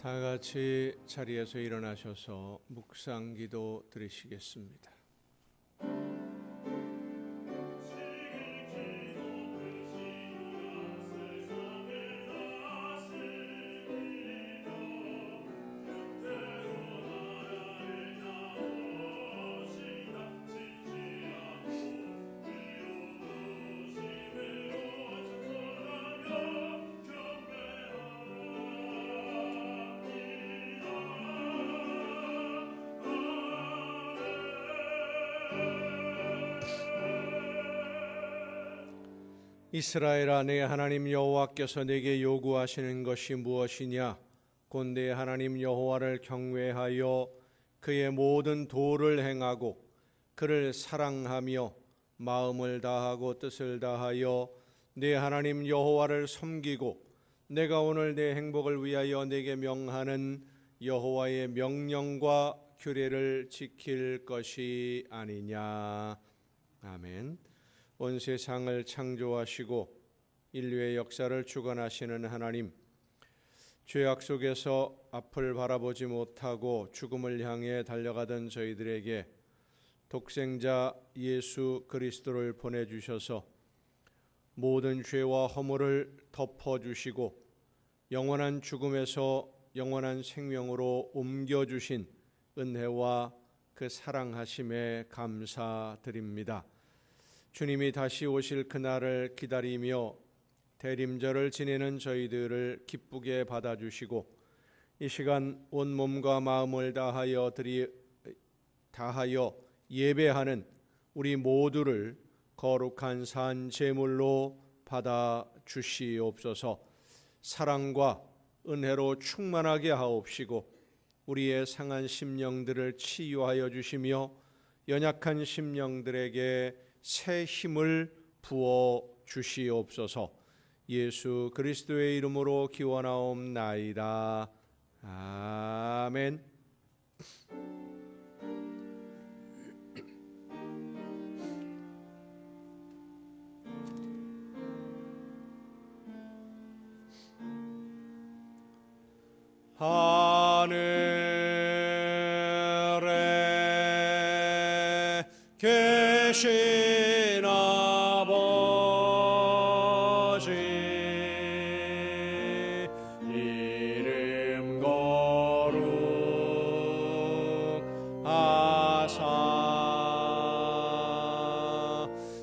다 같이 자리에서 일어나셔서 묵상기도 드리시겠습니다. 이스라엘아, 내 하나님 여호와께서 내게 요구하시는 것이 무엇이냐? 곧 내 하나님 여호와를 경외하여 그의 모든 도를 행하고 그를 사랑하며 마음을 다하고 뜻을 다하여 내 하나님 여호와를 섬기고 내가 오늘 내 행복을 위하여 내게 명하는 여호와의 명령과 규례를 지킬 것이 아니냐. 아멘. 온 세상을 창조하시고 인류의 역사를 주관하시는 하나님, 죄악 속에서 앞을 바라보지 못하고 죽음을 향해 달려가던 저희들에게 독생자 예수 그리스도를 보내주셔서 모든 죄와 허물을 덮어주시고 영원한 죽음에서 영원한 생명으로 옮겨주신 은혜와 그 사랑하심에 감사드립니다. 주님이 다시 오실 그날을 기다리며 대림절을 지내는 저희들을 기쁘게 받아주시고 이 시간 온 몸과 마음을 다하여 예배하는 우리 모두를 거룩한 산 제물로 받아주시옵소서. 사랑과 은혜로 충만하게 하옵시고 우리의 상한 심령들을 치유하여 주시며 연약한 심령들에게 새 힘을 부어 주시옵소서. 예수 그리스도의 이름으로 기원하옵나이다. 아멘. 하늘에 계신 아버지, 이름 거룩하사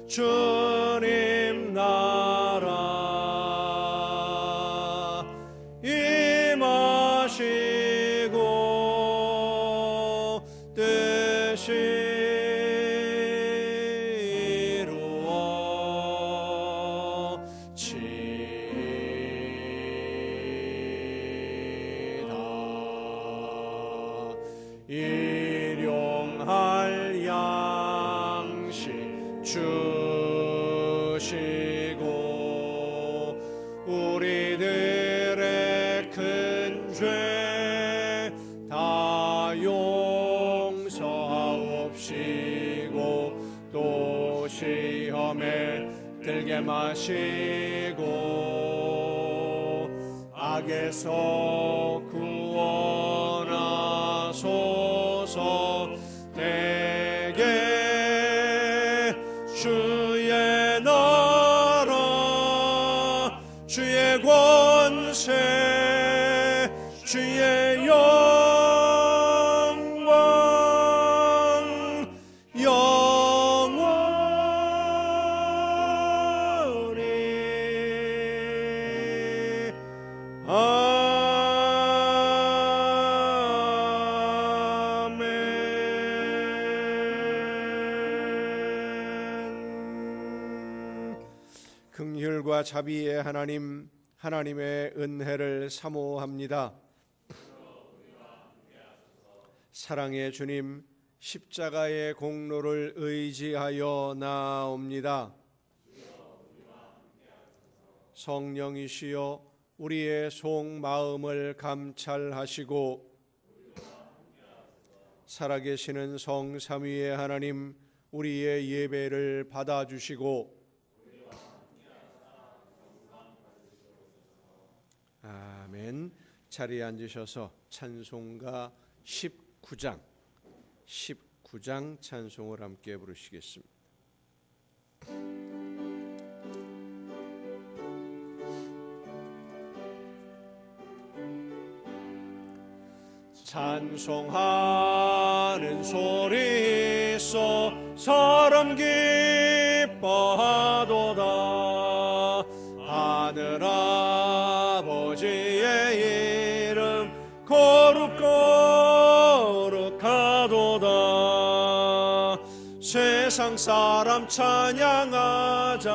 주님 나라 임하시고 뜻이 일용할 양식 주시고 우리들의 큰 죄 다 용서하옵시고 또 시험에 들게 마시고 악에서 구원하소서. 내게 주의 나라 주의 권세 주의 영광 영원히 긍휼과 자비의 하나님, 하나님의 은혜를 사모합니다. 사랑의 주님, 십자가의 공로를 의지하여 나옵니다. 성령이시여 우리의 속마음을 감찰하시고 살아계시는 성삼위의 하나님, 우리의 예배를 받아주시고 아멘. 자리에 앉으셔서 찬송가 19장 찬송을 함께 부르시겠습니다. 찬송하는 소리 있어 사람 기뻐하도다. 하늘 아버지의 이름 거룩하도다. 세상 사람 찬양하자.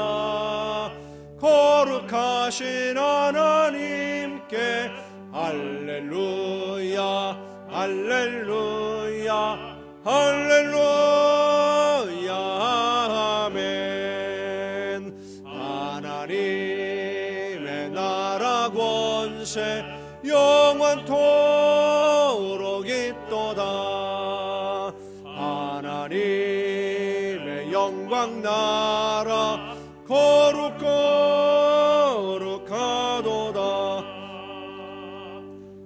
거룩하신 하나님께 할렐루야 할렐루야 할렐루야 아멘. 하나님의 나라 권세 영원토록 있도다. 하나님의 영광 나라 거룩하도다.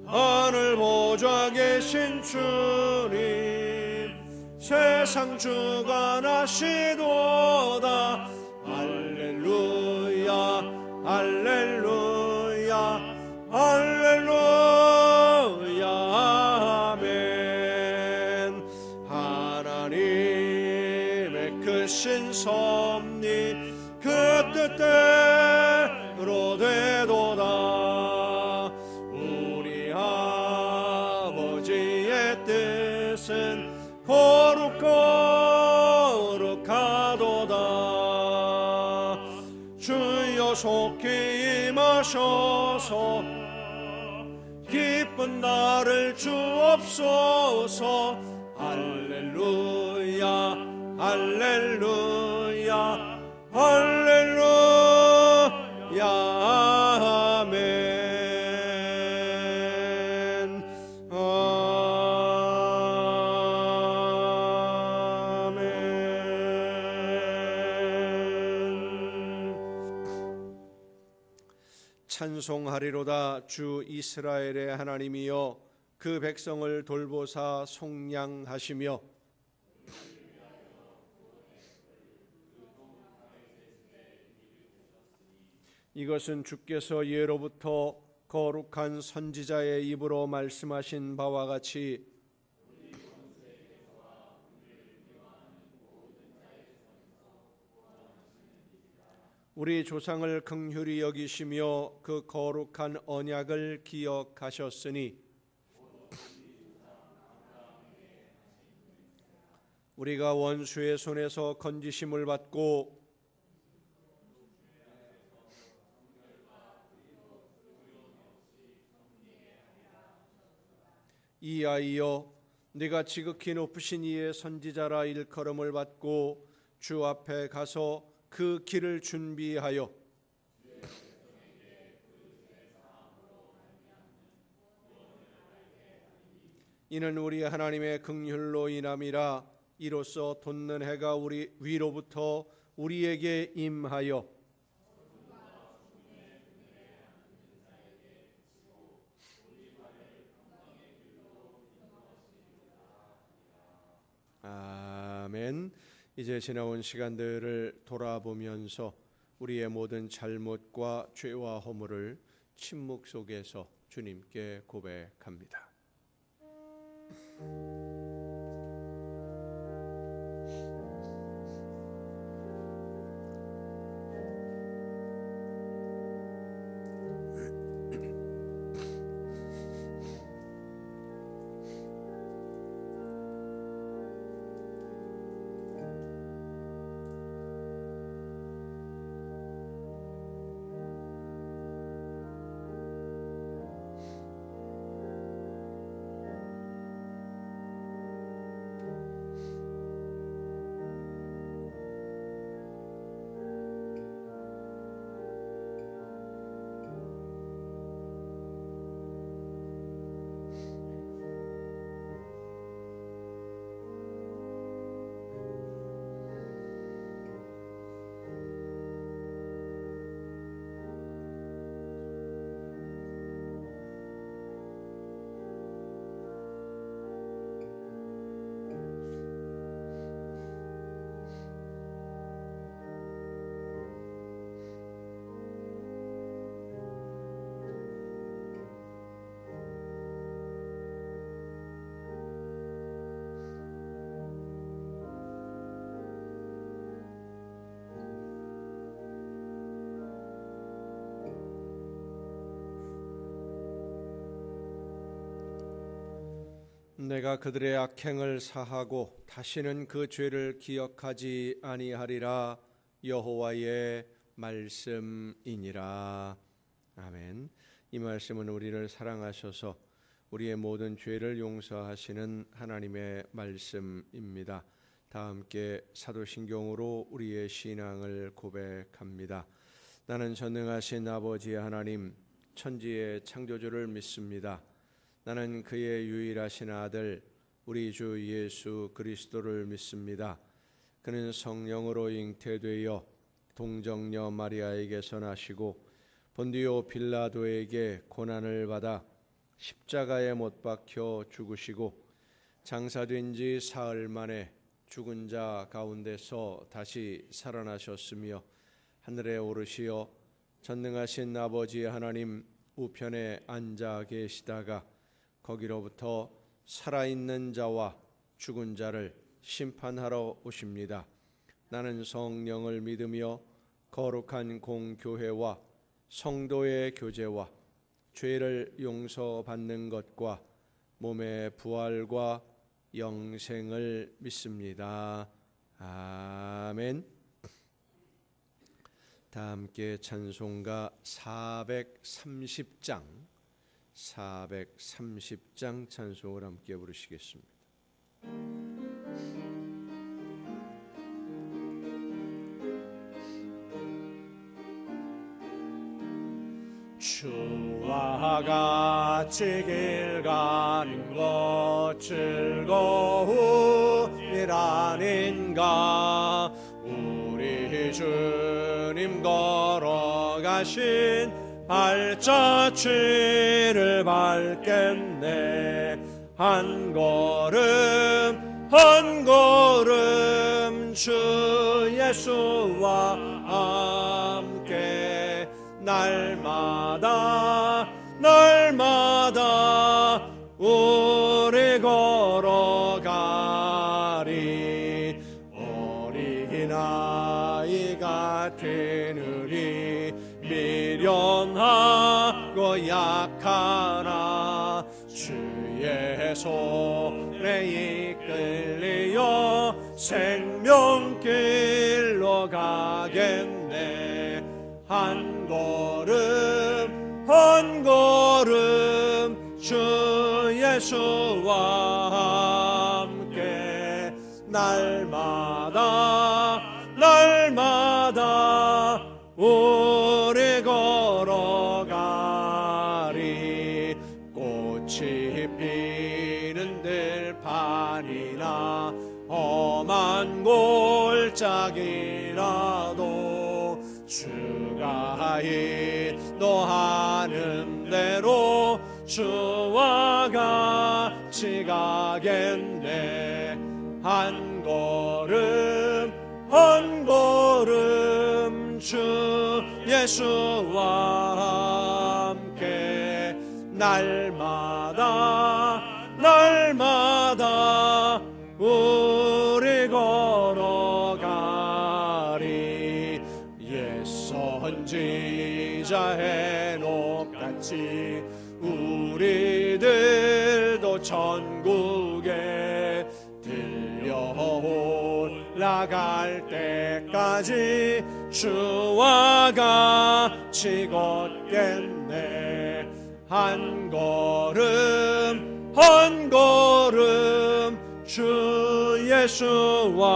하늘 보좌 계신 주님 세상 주관하시도다. 할렐루야 할렐루야 할렐루야 아멘. 하나님의 크신 섭리 그 뜻대로 되도다. 거룩하도다. 주여 속히 임하셔서 기쁜 날을 주옵소서. 할렐루야 할렐루야 할렐루야 아멘. 찬송하리로다. 주 이스라엘의 하나님이여 그 백성을 돌보사 속량하시며 이것은 주께서 예로부터 거룩한 선지자의 입으로 말씀하신 바와 같이 우리 조상을 긍휼히 여기시며 그 거룩한 언약을 기억하셨으니 우리가 원수의 손에서 건지심을 받고 이아이여 네가 지극히 높으신 이의 선지자라 일컬음을 받고 주 앞에 가서 그 길을 준비하여 이는 우리 하나님의 긍휼로 인함이라. 이로써 돋는 해가 우리 위로부터 우리에게 임하여 아멘. 이제 지나온 시간들을 돌아보면서 우리의 모든 잘못과 죄와 허물을 침묵 속에서 주님께 고백합니다. 내가 그들의 악행을 사하고 다시는 그 죄를 기억하지 아니하리라. 여호와의 말씀이니라. 아멘. 이 말씀은 우리를 사랑하셔서 우리의 모든 죄를 용서하시는 하나님의 말씀입니다. 다 함께 사도신경으로 우리의 신앙을 고백합니다. 나는 전능하신 아버지 하나님, 천지의 창조주를 믿습니다. 나는 그의 유일하신 아들 우리 주 예수 그리스도를 믿습니다. 그는 성령으로 잉태되어 동정녀 마리아에게서 나시고 본디오 빌라도에게 고난을 받아 십자가에 못 박혀 죽으시고 장사된 지 사흘 만에 죽은 자 가운데서 다시 살아나셨으며 하늘에 오르시어 전능하신 아버지 하나님 우편에 앉아 계시다가 거기로부터 살아있는 자와 죽은 자를 심판하러 오십니다. 나는 성령을 믿으며 거룩한 공교회와 성도의 교제와 죄를 용서받는 것과 몸의 부활과 영생을 믿습니다. 아멘. 다 함께 찬송가 430장 찬송을 함께 부르시겠습니다. 주와 같이 길 가는 것 즐거움이라는가. 우리 주님 걸어가신 발자취를 밟겠네. 한 걸음 한 걸음 주 예수와 함께 날마다 우리 걸어가리. 어린아이 같은 우리 미련하고 약하나 주의 손에 이끌려 생명길로 가겠네. 한 걸음 주 예수와 함께 날마다 우리 걸어가리. 꽃이 피는 들판이나 험한 골짜기라도 주가 인도하는 대로 주와 같이 가겠네. 한 걸음 주 예수와 함께 날마다 우리 걸어가리. 옛 선지자 해녹같이 우리들도 천국에 올라갈 때까지 주와 같이 걷겠네. 한 걸음 주 예수와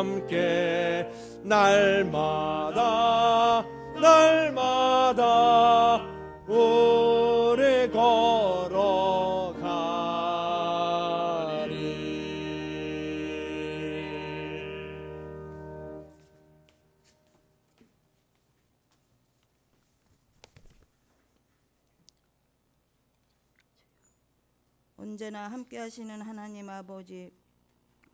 함께 날마다 우리 걸어가리. 언제나 함께 하시는 하나님 아버지,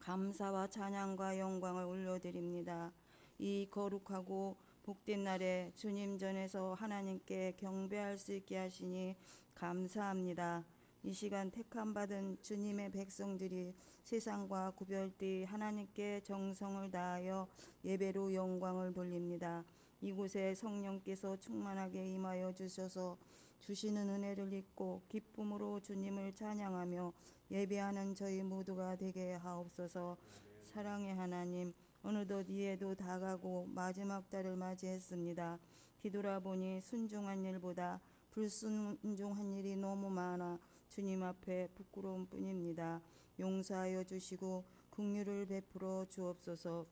감사와 찬양과 영광을 올려드립니다. 이 거룩하고 복된 날에 주님 전에서 하나님께 경배할 수 있게 하시니 감사합니다. 이 시간 택함받은 주님의 백성들이 세상과 구별되이 하나님께 정성을 다하여 예배로 영광을 돌립니다. 이곳에 성령께서 충만하게 임하여 주셔서 주시는 은혜를 잊고 기쁨으로 주님을 찬양하며 예배하는 저희 모두가 되게 하옵소서. 사랑의 하나님, 어느덧 이해도 다가고 마지막 달을 맞이했습니다. 뒤돌아보니 순종한 일보다 불순종한 일이 너무 많아 주님 앞에 부끄러운 뿐입니다. 용서하여 주시고 긍휼을 베풀어 주옵소서.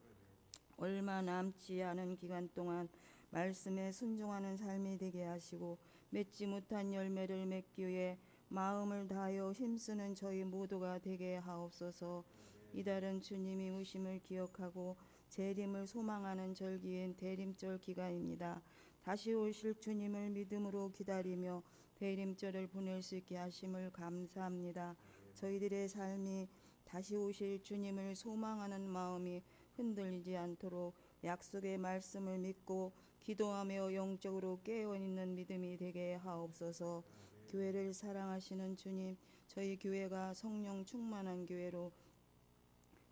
얼마 남지 않은 기간 동안 말씀에 순종하는 삶이 되게 하시고 맺지 못한 열매를 맺기 위해 마음을 다하여 힘쓰는 저희 모두가 되게 하옵소서. 이달은 주님이 오심을 기억하고 재림을 소망하는 절기인 대림절 기간입니다. 다시 오실 주님을 믿음으로 기다리며 대림절을 보낼 수 있게 하심을 감사합니다. 저희들의 삶이 다시 오실 주님을 소망하는 마음이 흔들리지 않도록 약속의 말씀을 믿고 기도하며 영적으로 깨어있는 믿음이 되게 하옵소서. 교회를 사랑하시는 주님, 저희 교회가 성령 충만한 교회로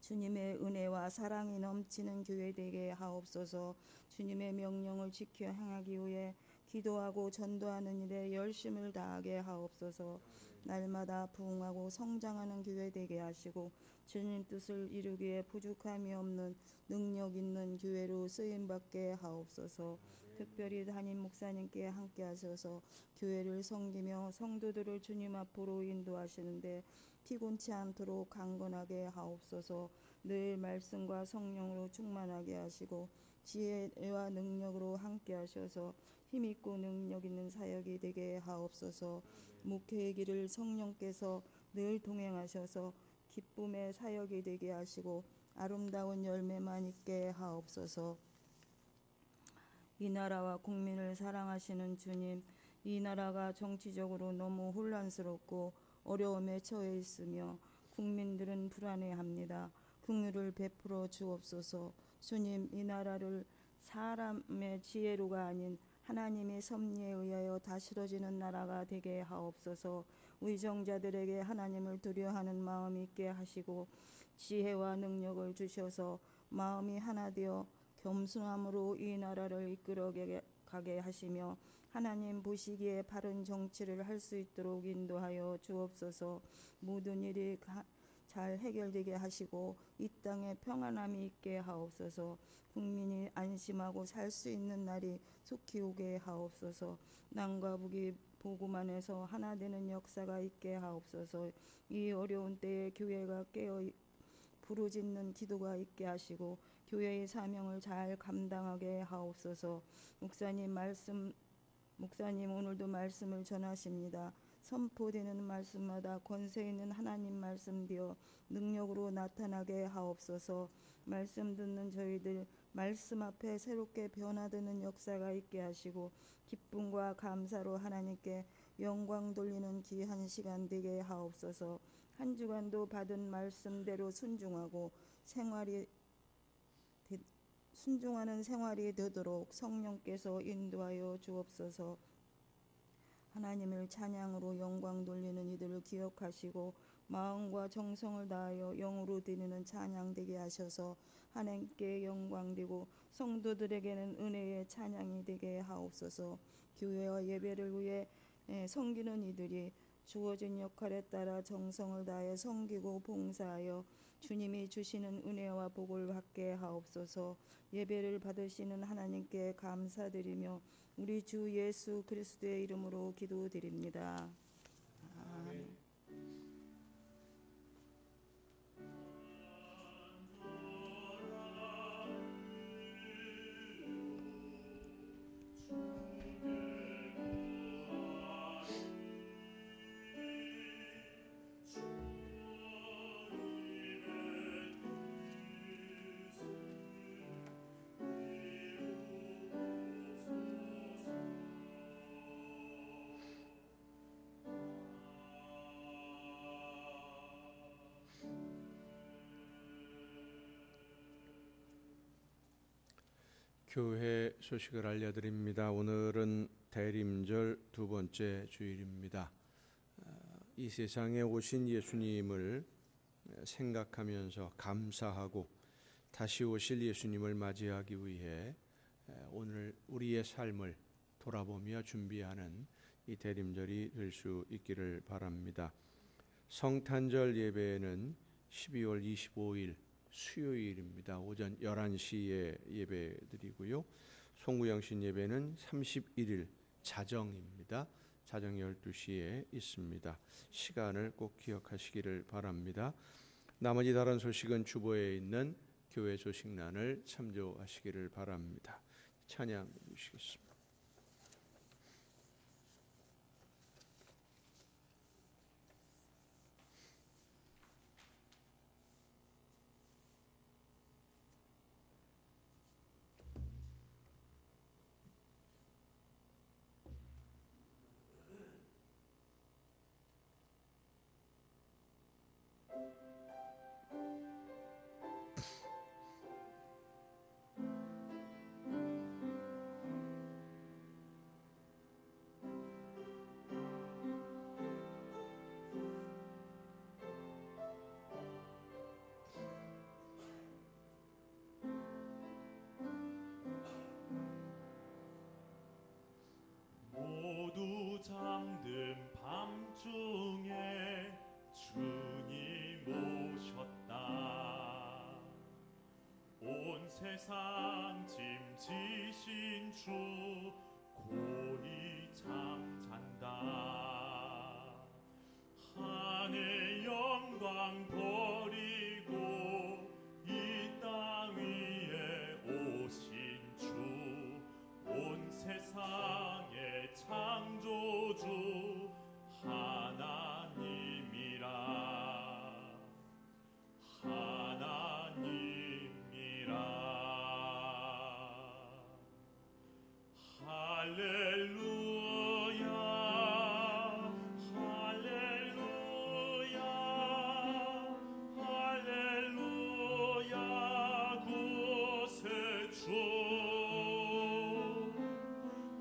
주님의 은혜와 사랑이 넘치는 교회 되게 하옵소서. 주님의 명령을 지켜 행하기 위해 기도하고 전도하는 일에 열심을 다하게 하옵소서. 날마다 부흥하고 성장하는 교회 되게 하시고 주님 뜻을 이루기에 부족함이 없는 능력 있는 교회로 쓰임받게 하옵소서. 특별히 담임 목사님께 함께 하셔서 교회를 섬기며 성도들을 주님 앞으로 인도하시는데 피곤치 않도록 강건하게 하옵소서. 늘 말씀과 성령으로 충만하게 하시고 지혜와 능력으로 함께 하셔서 힘있고 능력 있는 사역이 되게 하옵소서. 목회의 길을 성령께서 늘 동행하셔서 기쁨의 사역이 되게 하시고 아름다운 열매만 있게 하옵소서. 이 나라와 국민을 사랑하시는 주님, 이 나라가 정치적으로 너무 혼란스럽고 어려움에 처해 있으며 국민들은 불안해합니다. 긍휼을 베풀어 주옵소서. 주님, 이 나라를 사람의 지혜로가 아닌 하나님의 섭리에 의하여 다스려지는 나라가 되게 하옵소서. 의정자들에게 하나님을 두려워하는 마음이 있게 하시고 지혜와 능력을 주셔서 마음이 하나 되어 겸손함으로 이 나라를 이끌어가게 하시며 하나님 보시기에 바른 정치를 할 수 있도록 인도하여 주옵소서. 모든 일이 잘 해결되게 하시고 이 땅에 평안함이 있게 하옵소서. 국민이 안심하고 살 수 있는 날이 속히 오게 하옵소서. 남과 북이 복음 안에서 하나 되는 역사가 있게 하옵소서. 이 어려운 때에 교회가 깨어 부르짖는 기도가 있게 하시고 교회의 사명을 잘 감당하게 하옵소서. 목사님 오늘도 말씀을 전하십니다. 선포되는 말씀마다 권세 있는 하나님 말씀 되어 능력으로 나타나게 하옵소서. 말씀 듣는 저희들 말씀 앞에 새롭게 변화되는 역사가 있게 하시고 기쁨과 감사로 하나님께 영광 돌리는 귀한 시간 되게 하옵소서. 한 주간도 받은 말씀대로 순종하는 생활이 되도록 성령께서 인도하여 주옵소서. 하나님을 찬양으로 영광 돌리는 이들을 기억하시고 마음과 정성을 다하여 영으로 드리는 찬양 되게 하셔서 하나님께 영광되고 성도들에게는 은혜의 찬양이 되게 하옵소서. 교회와 예배를 위해 섬기는 이들이 주어진 역할에 따라 정성을 다해 섬기고 봉사하여 주님이 주시는 은혜와 복을 받게 하옵소서. 예배를 받으시는 하나님께 감사드리며 우리 주 예수 그리스도의 이름으로 기도드립니다. 아멘. 교회 소식을 알려드립니다. 오늘은 대림절 두 번째 주일입니다. 이 세상에 오신 예수님을 생각하면서 감사하고 다시 오실 예수님을 맞이하기 위해 오늘 우리의 삶을 돌아보며 준비하는 이 대림절이 될 수 있기를 바랍니다. 성탄절 예배는 12월 25일 수요일입니다. 오전 11시에 예배드리고요. 송구영신 예배는 31일 자정입니다. 자정 12시에 있습니다. 시간을 꼭 기억하시기를 바랍니다. 나머지 다른 소식은 주보에 있는 교회 소식란을 참조하시기를 바랍니다. 찬양 주시겠습니다. 모두 잠든 밤중에 주님 오셨다. 온 세상 짐지신 주 고이 잠잔다. 하늘 영광 버리고 이 땅 위에 오신 주, 온 세상의 창조주 하나님이라. 할렐루야, 할렐루야, 할렐루야. 구세주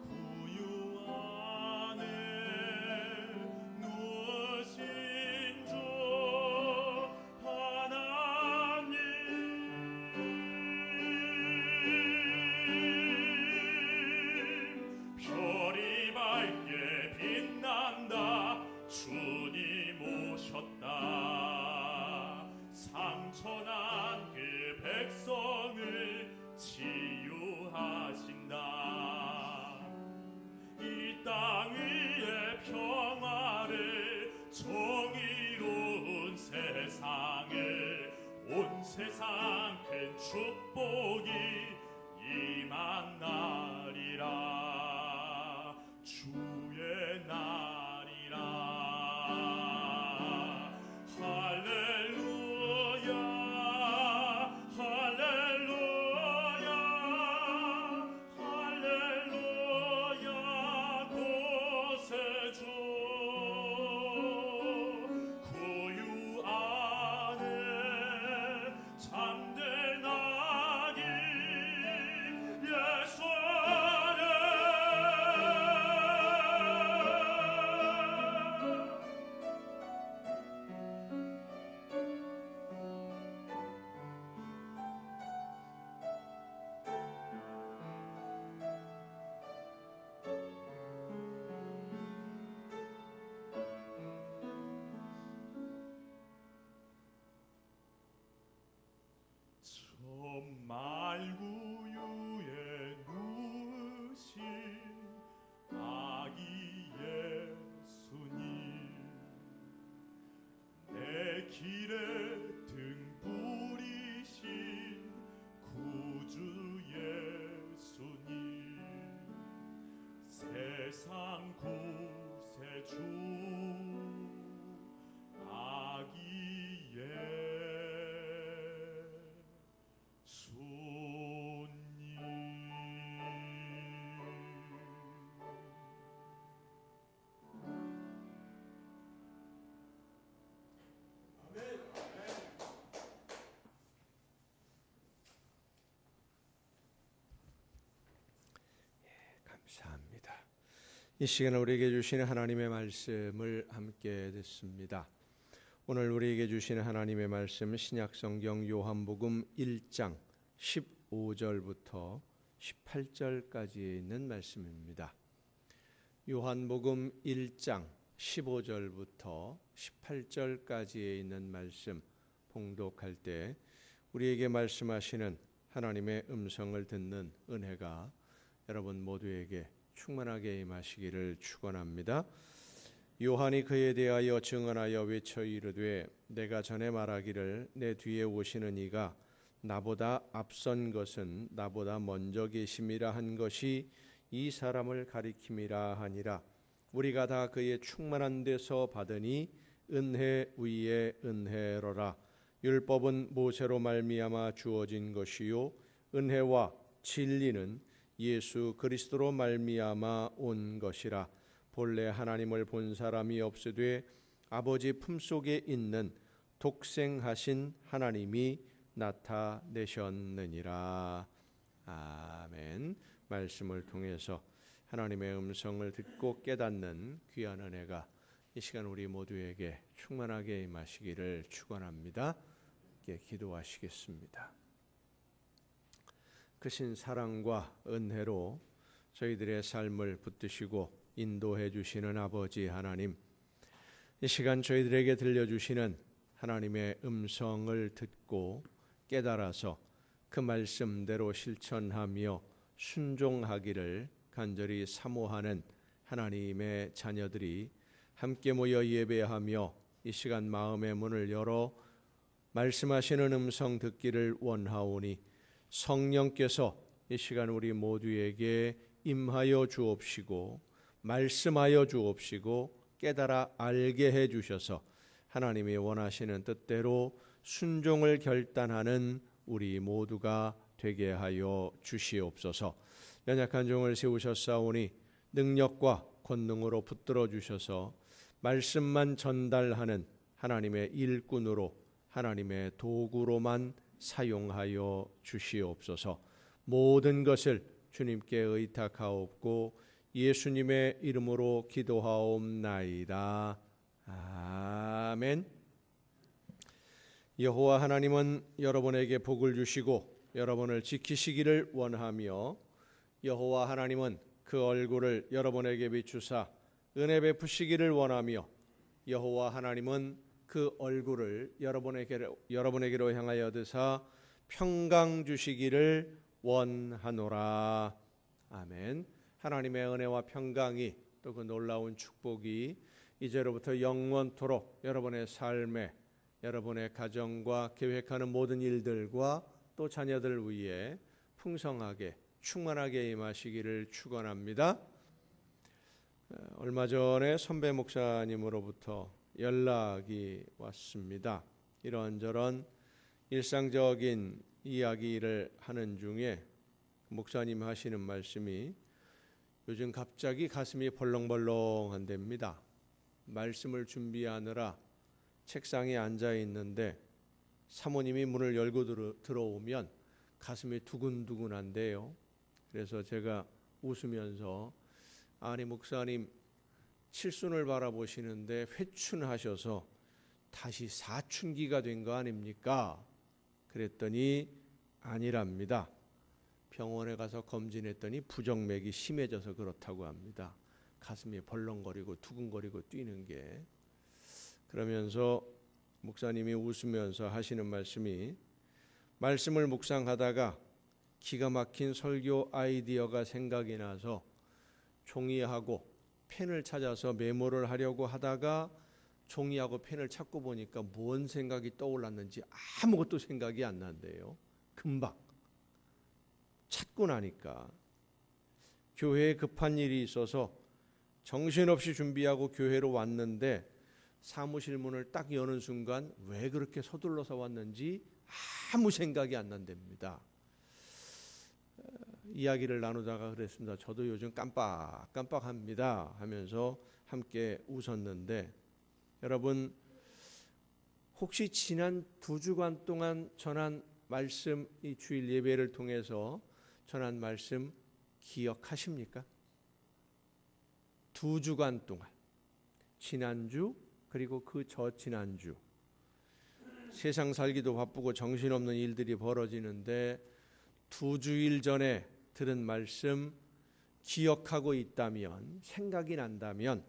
구유 안에 누우신 주 하나님. 별이 밝게 빛난다. 주님 오셨다. 상처난 그 백성을 치유하신다. 이 땅 위에 평화를, 정의로운 세상을, 온 세상 큰 축복이 임한 날이라. 주의 날이라. 할렐루야, 할렐루야, 할렐루야. 구세주 구유 안에 잠든 아기 예수 안에. 천말구유에 누우신 아기 예수님, 내 길에 등 부리신 구주 예수님, 세상 구세주 아기 예수님. 감사합니다. 이 시간에 우리에게 주시는 하나님의 말씀을 함께 듣습니다. 오늘 우리에게 주시는 하나님의 말씀은 신약성경 요한복음 1장 15절부터 18절까지에 있는 말씀입니다. 요한복음 1장 15절부터 18절까지에 있는 말씀 봉독할 때 우리에게 말씀하시는 하나님의 음성을 듣는 은혜가 여러분 모두에게 충만하게 임하시기를 축원합니다. 요한이 그에 대하여 증언하여 외쳐 이르되 내가 전에 말하기를 내 뒤에 오시는 이가 나보다 앞선 것은 나보다 먼저 계심이라 한 것이 이 사람을 가리킴이라 하니라. 우리가 다 그의 충만한 데서 받으니 은혜 위에 은혜로라. 율법은 모세로 말미암아 주어진 것이요 은혜와 진리는 예수 그리스도로 말미암아 온 것이라. 본래 하나님을 본 사람이 없으되 아버지 품속에 있는 독생하신 하나님이 나타내셨느니라. 아멘. 말씀을 통해서 하나님의 음성을 듣고 깨닫는 귀한 은혜가 이 시간 우리 모두에게 충만하게 임하시기를 축원합니다. 기도하시겠습니다. 크신 사랑과 은혜로 저희들의 삶을 붙드시고 인도해 주시는 아버지 하나님, 이 시간 저희들에게 들려주시는 하나님의 음성을 듣고 깨달아서 그 말씀대로 실천하며 순종하기를 간절히 사모하는 하나님의 자녀들이 함께 모여 예배하며 이 시간 마음의 문을 열어 말씀하시는 음성 듣기를 원하오니 성령께서 이 시간 우리 모두에게 임하여 주옵시고 말씀하여 주옵시고 깨달아 알게 해 주셔서 하나님이 원하시는 뜻대로 순종을 결단하는 우리 모두가 되게 하여 주시옵소서. 연약한 종을 세우셨사오니 능력과 권능으로 붙들어 주셔서 말씀만 전달하는 하나님의 일꾼으로 하나님의 도구로만 사용하여 주시옵소서. 모든 것을 주님께 의탁하옵고 예수님의 이름으로 기도하옵나이다. 아멘. 여호와 하나님은 여러분에게 복을 주시고 여러분을 지키시기를 원하며 여호와 하나님은 그 얼굴을 여러분에게 비추사 은혜 베푸시기를 원하며 여호와 하나님은 그 얼굴을 여러분에게로 향하여 드사 평강 주시기를 원하노라. 아멘. 하나님의 은혜와 평강이 또 그 놀라운 축복이 이제로부터 영원토록 여러분의 삶에 여러분의 가정과 계획하는 모든 일들과 또 자녀들 위해 풍성하게 충만하게 임하시기를 축원합니다. 얼마 전에 선배 목사님으로부터 연락이 왔습니다. 이런저런 일상적인 이야기를 하는 중에 목사님 하시는 말씀이 요즘 갑자기 가슴이 벌렁벌렁한답니다. 말씀을 준비하느라 책상에 앉아 있는데 사모님이 문을 열고 들어오면 가슴이 두근두근한데요. 그래서 제가 웃으면서 아니 목사님 칠순을 바라보시는데 회춘하셔서 다시 사춘기가 된 거 아닙니까? 그랬더니 아니랍니다. 병원에 가서 검진했더니 부정맥이 심해져서 그렇다고 합니다. 가슴이 벌렁거리고 두근거리고 뛰는 게. 그러면서 목사님이 웃으면서 하시는 말씀이 말씀을 묵상하다가 기가 막힌 설교 아이디어가 생각이 나서 종이하고 펜을 찾아서 메모를 하려고 하다가 종이하고 펜을 찾고 보니까 뭔 생각이 떠올랐는지 아무것도 생각이 안 난대요. 금방 찾고 나니까 교회에 급한 일이 있어서 정신없이 준비하고 교회로 왔는데 사무실 문을 딱 여는 순간 왜 그렇게 서둘러서 왔는지 아무 생각이 안 난답니다. 이야기를 나누다가 그랬습니다. 저도 요즘 깜빡합니다 하면서 함께 웃었는데 여러분 혹시 지난 2주간 동안 전한 말씀, 이 주일 예배를 통해서 전한 말씀 기억하십니까? 2주간 동안 지난주 그리고 그 저지난주 세상 살기도 바쁘고 정신없는 일들이 벌어지는데 2주일 전에 들은 말씀 기억하고 있다면, 생각이 난다면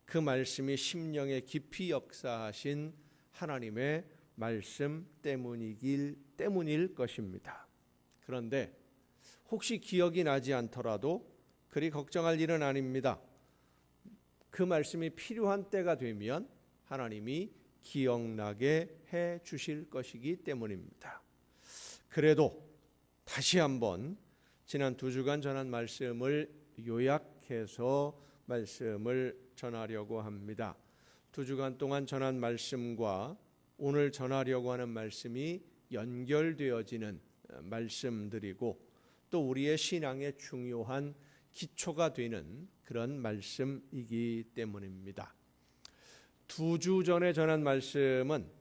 그 말씀이 심령에 깊이 역사하신 하나님의 말씀 때문일 것입니다. 그런데 혹시 기억이 나지 않더라도 그리 걱정할 일은 아닙니다. 그 말씀이 필요한 때가 되면 하나님이 기억나게 해 주실 것이기 때문입니다. 그래도 다시 한번 지난 2주간 전한 말씀을 요약해서 말씀을 전하려고 합니다. 2주간 동안 전한 말씀과 오늘 전하려고 하는 말씀이 연결되어지는 말씀들이고 또 우리의 신앙의 중요한 기초가 되는 그런 말씀이기 때문입니다. 2주 전에 전한 말씀은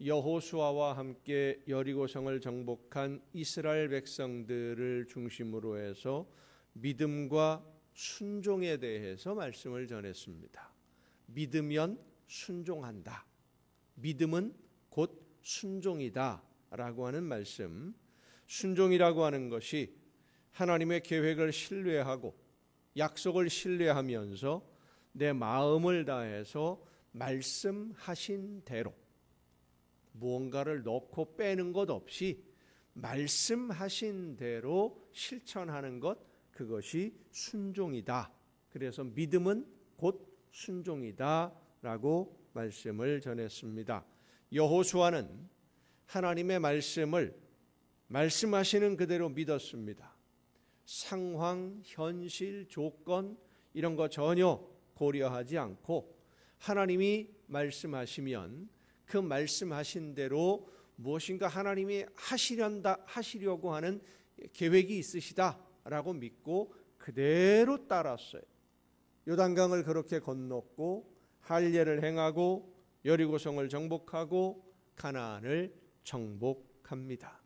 여호수아와 함께 여리고성을 정복한 이스라엘 백성들을 중심으로 해서 믿음과 순종에 대해서 말씀을 전했습니다. 믿으면 순종한다. 믿음은 곧 순종이다 라고 하는 말씀. 순종이라고 하는 것이 하나님의 계획을 신뢰하고 약속을 신뢰하면서 내 마음을 다해서 말씀하신 대로 무언가를 넣고 빼는 것 없이 말씀하신 대로 실천하는 것, 그것이 순종이다. 그래서 믿음은 곧 순종이다 라고 말씀을 전했습니다. 여호수아는 하나님의 말씀을 말씀하시는 그대로 믿었습니다. 상황, 현실, 조건 이런 거 전혀 고려하지 않고 하나님이 말씀하시면 그 말씀하신 대로 무엇인가 하나님이 하시려고 하는 계획이 있으시다라고 믿고 그대로 따랐어요. 요단강을 그렇게 건넜고 할례를 행하고 여리고성을 정복하고 가나안을 정복합니다.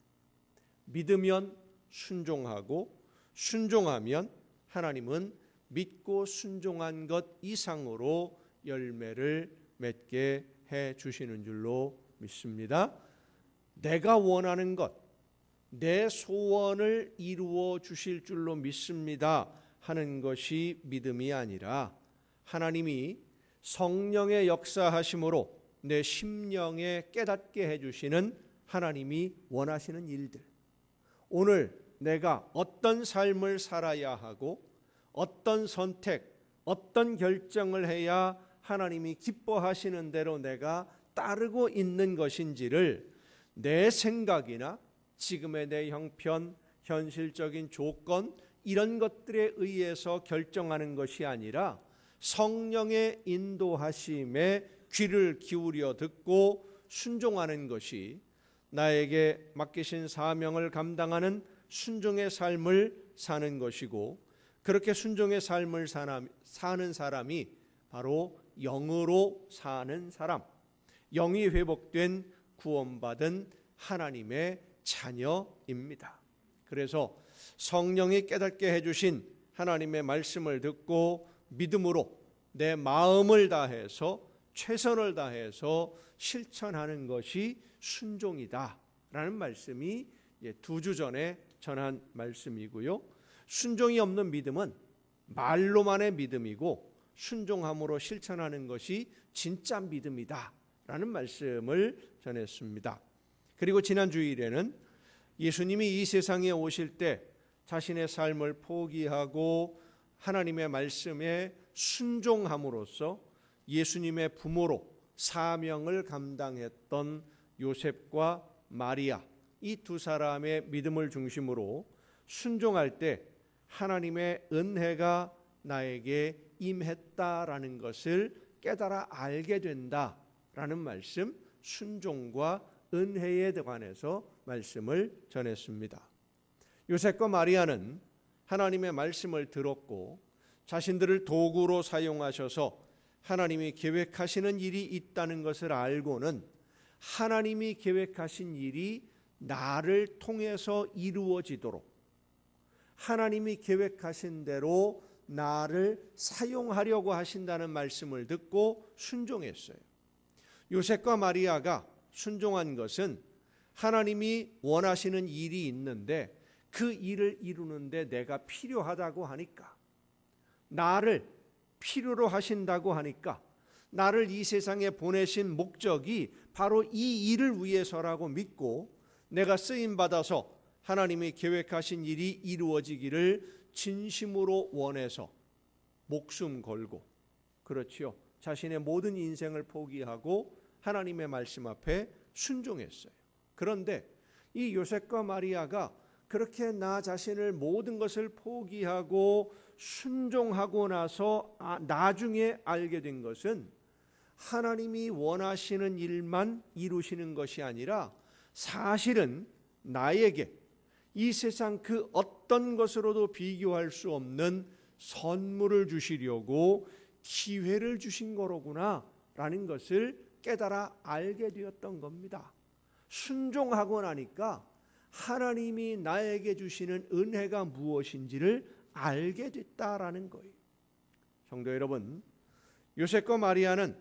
믿으면 순종하고 순종하면 하나님은 믿고 순종한 것 이상으로 열매를 맺게 해 주시는 줄로 믿습니다. 내가 원하는 것, 내 소원을 이루어 주실 줄로 믿습니다 하는 것이 믿음이 아니라 하나님이 성령의 역사하심으로 내 심령에 깨닫게 해주시는 하나님이 원하시는 일들, 오늘 내가 어떤 삶을 살아야 하고 어떤 선택, 어떤 결정을 해야 하나님이 기뻐하시는 대로 내가 따르고 있는 것인지를 내 생각이나 지금의 내 형편, 현실적인 조건 이런 것들에 의해서 결정하는 것이 아니라 성령의 인도하심에 귀를 기울여 듣고 순종하는 것이 나에게 맡기신 사명을 감당하는 순종의 삶을 사는 것이고, 그렇게 순종의 삶을 사는 사람이 바로 영으로 사는 사람, 영이 회복된 구원받은 하나님의 자녀입니다. 그래서 성령이 깨닫게 해주신 하나님의 말씀을 듣고 믿음으로 내 마음을 다해서 최선을 다해서 실천하는 것이 순종이다 라는 말씀이 2주 전에 전한 말씀이고요. 순종이 없는 믿음은 말로만의 믿음이고 순종함으로 실천하는 것이 진짜 믿음이다 라는 말씀을 전했습니다. 그리고 지난 주일에는 예수님이 이 세상에 오실 때 자신의 삶을 포기하고 하나님의 말씀에 순종함으로써 예수님의 부모로 사명을 감당했던 요셉과 마리아, 이 두 사람의 믿음을 중심으로 순종할 때 하나님의 은혜가 나에게 임했다라는 것을 깨달아 알게 된다라는 말씀, 순종과 은혜에 관해서 말씀을 전했습니다. 요셉과 마리아는 하나님의 말씀을 들었고 자신들을 도구로 사용하셔서 하나님이 계획하시는 일이 있다는 것을 알고는 하나님이 계획하신 일이 나를 통해서 이루어지도록 하나님이 계획하신 대로 나를 사용하려고 하신다는 말씀을 듣고 순종했어요. 요셉과 마리아가 순종한 것은 하나님이 원하시는 일이 있는데 그 일을 이루는데 내가 필요하다고 하니까, 나를 필요로 하신다고 하니까, 나를 이 세상에 보내신 목적이 바로 이 일을 위해서라고 믿고 내가 쓰임받아서 하나님이 계획하신 일이 이루어지기를 진심으로 원해서 목숨 걸고, 그렇지요, 자신의 모든 인생을 포기하고 하나님의 말씀 앞에 순종했어요. 그런데 이 요셉과 마리아가 그렇게 나 자신을 모든 것을 포기하고 순종하고 나서 나중에 알게 된 것은 하나님이 원하시는 일만 이루시는 것이 아니라 사실은 나에게 이 세상 그 어떤 것으로도 비교할 수 없는 선물을 주시려고 기회를 주신 거로구나 라는 것을 깨달아 알게 되었던 겁니다. 순종하고 나니까 하나님이 나에게 주시는 은혜가 무엇인지를 알게 됐다라는 거예요. 성도 여러분, 요셉과 마리아는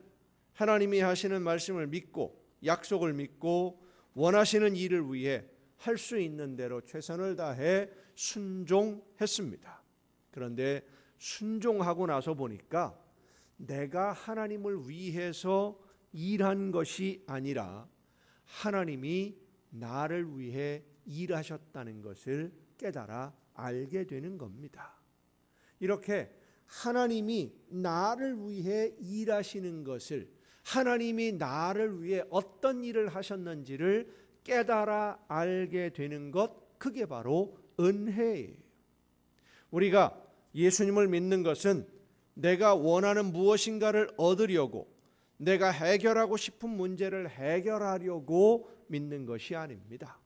하나님이 하시는 말씀을 믿고 약속을 믿고 원하시는 일을 위해 할 수 있는 대로 최선을 다해 순종했습니다. 그런데 순종하고 나서 보니까 내가 하나님을 위해서 일한 것이 아니라 하나님이 나를 위해 일하셨다는 것을 깨달아 알게 되는 겁니다. 이렇게 하나님이 나를 위해 일하시는 것을, 하나님이 나를 위해 어떤 일을 하셨는지를 깨달아 알게 되는 것, 그게 바로 은혜예요. 우리가 예수님을 믿는 것은 내가 원하는 무엇인가를 얻으려고, 내가 해결하고 싶은 문제를 해결하려고 믿는 것이 아닙니다.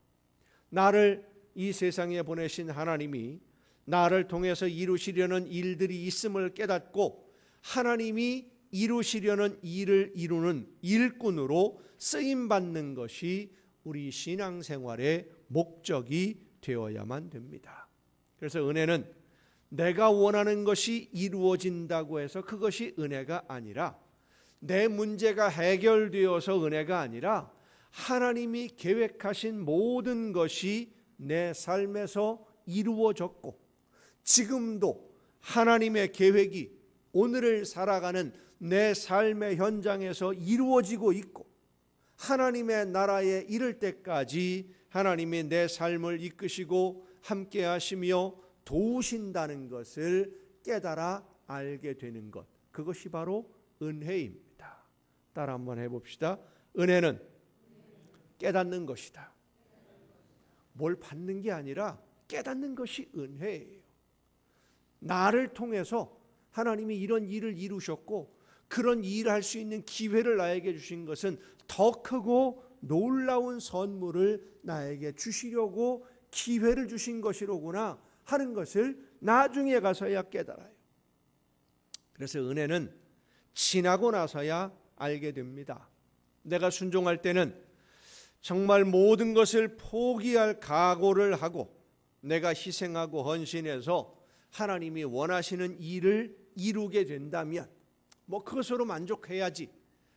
나를 이 세상에 보내신 하나님이 나를 통해서 이루시려는 일들이 있음을 깨닫고 하나님이 이루시려는 일을 이루는 일꾼으로 쓰임받는 것이 우리 신앙생활의 목적이 되어야만 됩니다. 그래서 은혜는 내가 원하는 것이 이루어진다고 해서 그것이 은혜가 아니라, 내 문제가 해결되어서 은혜가 아니라 하나님이 계획하신 모든 것이 내 삶에서 이루어졌고 지금도 하나님의 계획이 오늘을 살아가는 내 삶의 현장에서 이루어지고 있고 하나님의 나라에 이를 때까지 하나님이 내 삶을 이끄시고 함께 하시며 도우신다는 것을 깨달아 알게 되는 것, 그것이 바로 은혜입니다. 따라 한번 해봅시다. 은혜는 깨닫는 것이다. 뭘 받는 게 아니라 깨닫는 것이 은혜예요. 나를 통해서 하나님이 이런 일을 이루셨고 그런 일을 할 수 있는 기회를 나에게 주신 것은 더 크고 놀라운 선물을 나에게 주시려고 기회를 주신 것이로구나 하는 것을 나중에 가서야 깨달아요. 그래서 은혜는 지나고 나서야 알게 됩니다. 내가 순종할 때는 정말 모든 것을 포기할 각오를 하고 내가 희생하고 헌신해서 하나님이 원하시는 일을 이루게 된다면 그것으로 만족해야지,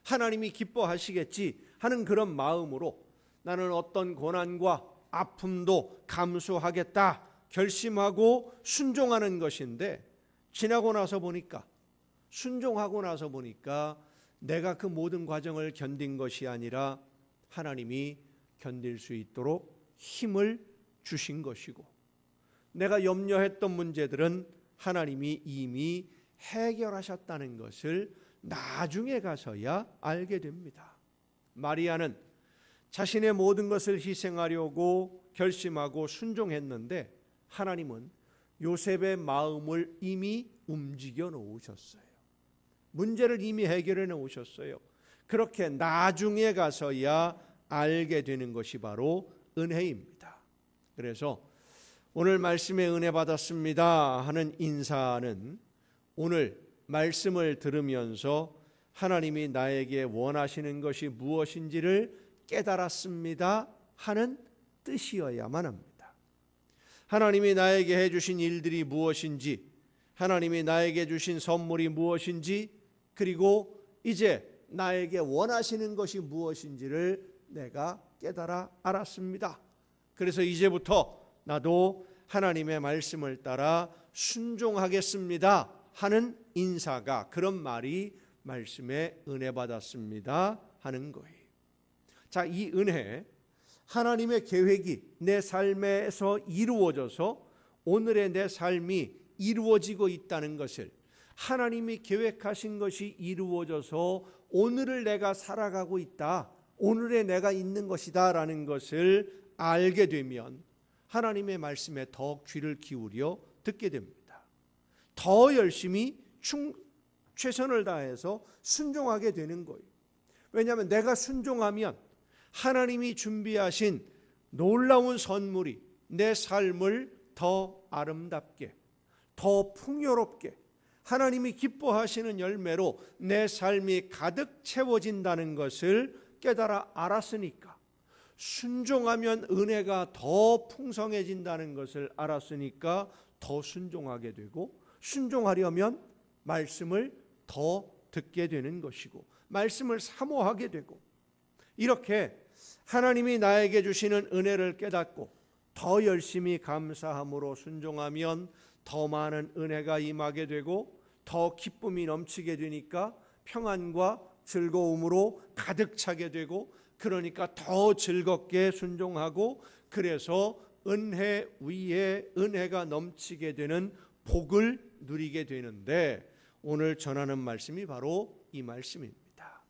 하나님이 기뻐하시겠지 하는 그런 마음으로 나는 어떤 고난과 아픔도 감수하겠다 결심하고 순종하는 것인데, 지나고 나서 보니까, 순종하고 나서 보니까 내가 그 모든 과정을 견딘 것이 아니라 하나님이 견딜 수 있도록 힘을 주신 것이고, 내가 염려했던 문제들은 하나님이 이미 해결하셨다는 것을 나중에 가서야 알게 됩니다. 마리아는 자신의 모든 것을 희생하려고 결심하고 순종했는데 하나님은 요셉의 마음을 이미 움직여 놓으셨어요. 문제를 이미 해결해 놓으셨어요. 그렇게 나중에 가서야 알게 되는 것이 바로 은혜입니다. 그래서 오늘 말씀에 은혜 받았습니다 하는 인사는 오늘 말씀을 들으면서 하나님이 나에게 원하시는 것이 무엇인지를 깨달았습니다 하는 뜻이어야만 합니다. 하나님이 나에게 해주신 일들이 무엇인지, 하나님이 나에게 주신 선물이 무엇인지, 그리고 이제 나에게 원하시는 것이 무엇인지를 내가 깨달아 알았습니다. 그래서 이제부터 나도 하나님의 말씀을 따라 순종하겠습니다 하는 인사가, 그런 말이 말씀에 은혜 받았습니다 하는 거예요. 자, 이 은혜, 하나님의 계획이 내 삶에서 이루어져서 오늘의 내 삶이 이루어지고 있다는 것을, 하나님이 계획하신 것이 이루어져서 오늘을 내가 살아가고 있다, 오늘의 내가 있는 것이다 라는 것을 알게 되면 하나님의 말씀에 더 귀를 기울여 듣게 됩니다. 더 열심히 최선을 다해서 순종하게 되는 거예요. 왜냐하면 내가 순종하면 하나님이 준비하신 놀라운 선물이 내 삶을 더 아름답게, 더 풍요롭게, 하나님이 기뻐하시는 열매로 내 삶이 가득 채워진다는 것을 깨달아 알았으니까, 순종하면 은혜가 더 풍성해진다는 것을 알았으니까 더 순종하게 되고, 순종하려면 말씀을 더 듣게 되는 것이고, 말씀을 사모하게 되고, 이렇게 하나님이 나에게 주시는 은혜를 깨닫고 더 열심히 감사함으로 순종하면 더 많은 은혜가 임하게 되고 더 기쁨이 넘치게 되니까 평안과 즐거움으로 가득 차게 되고, 그러니까 더 즐겁게 순종하고, 그래서 은혜 위에 은혜가 넘치게 되는 복을 누리게 되는데, 오늘 전하는 말씀이 바로 이 말씀입니다.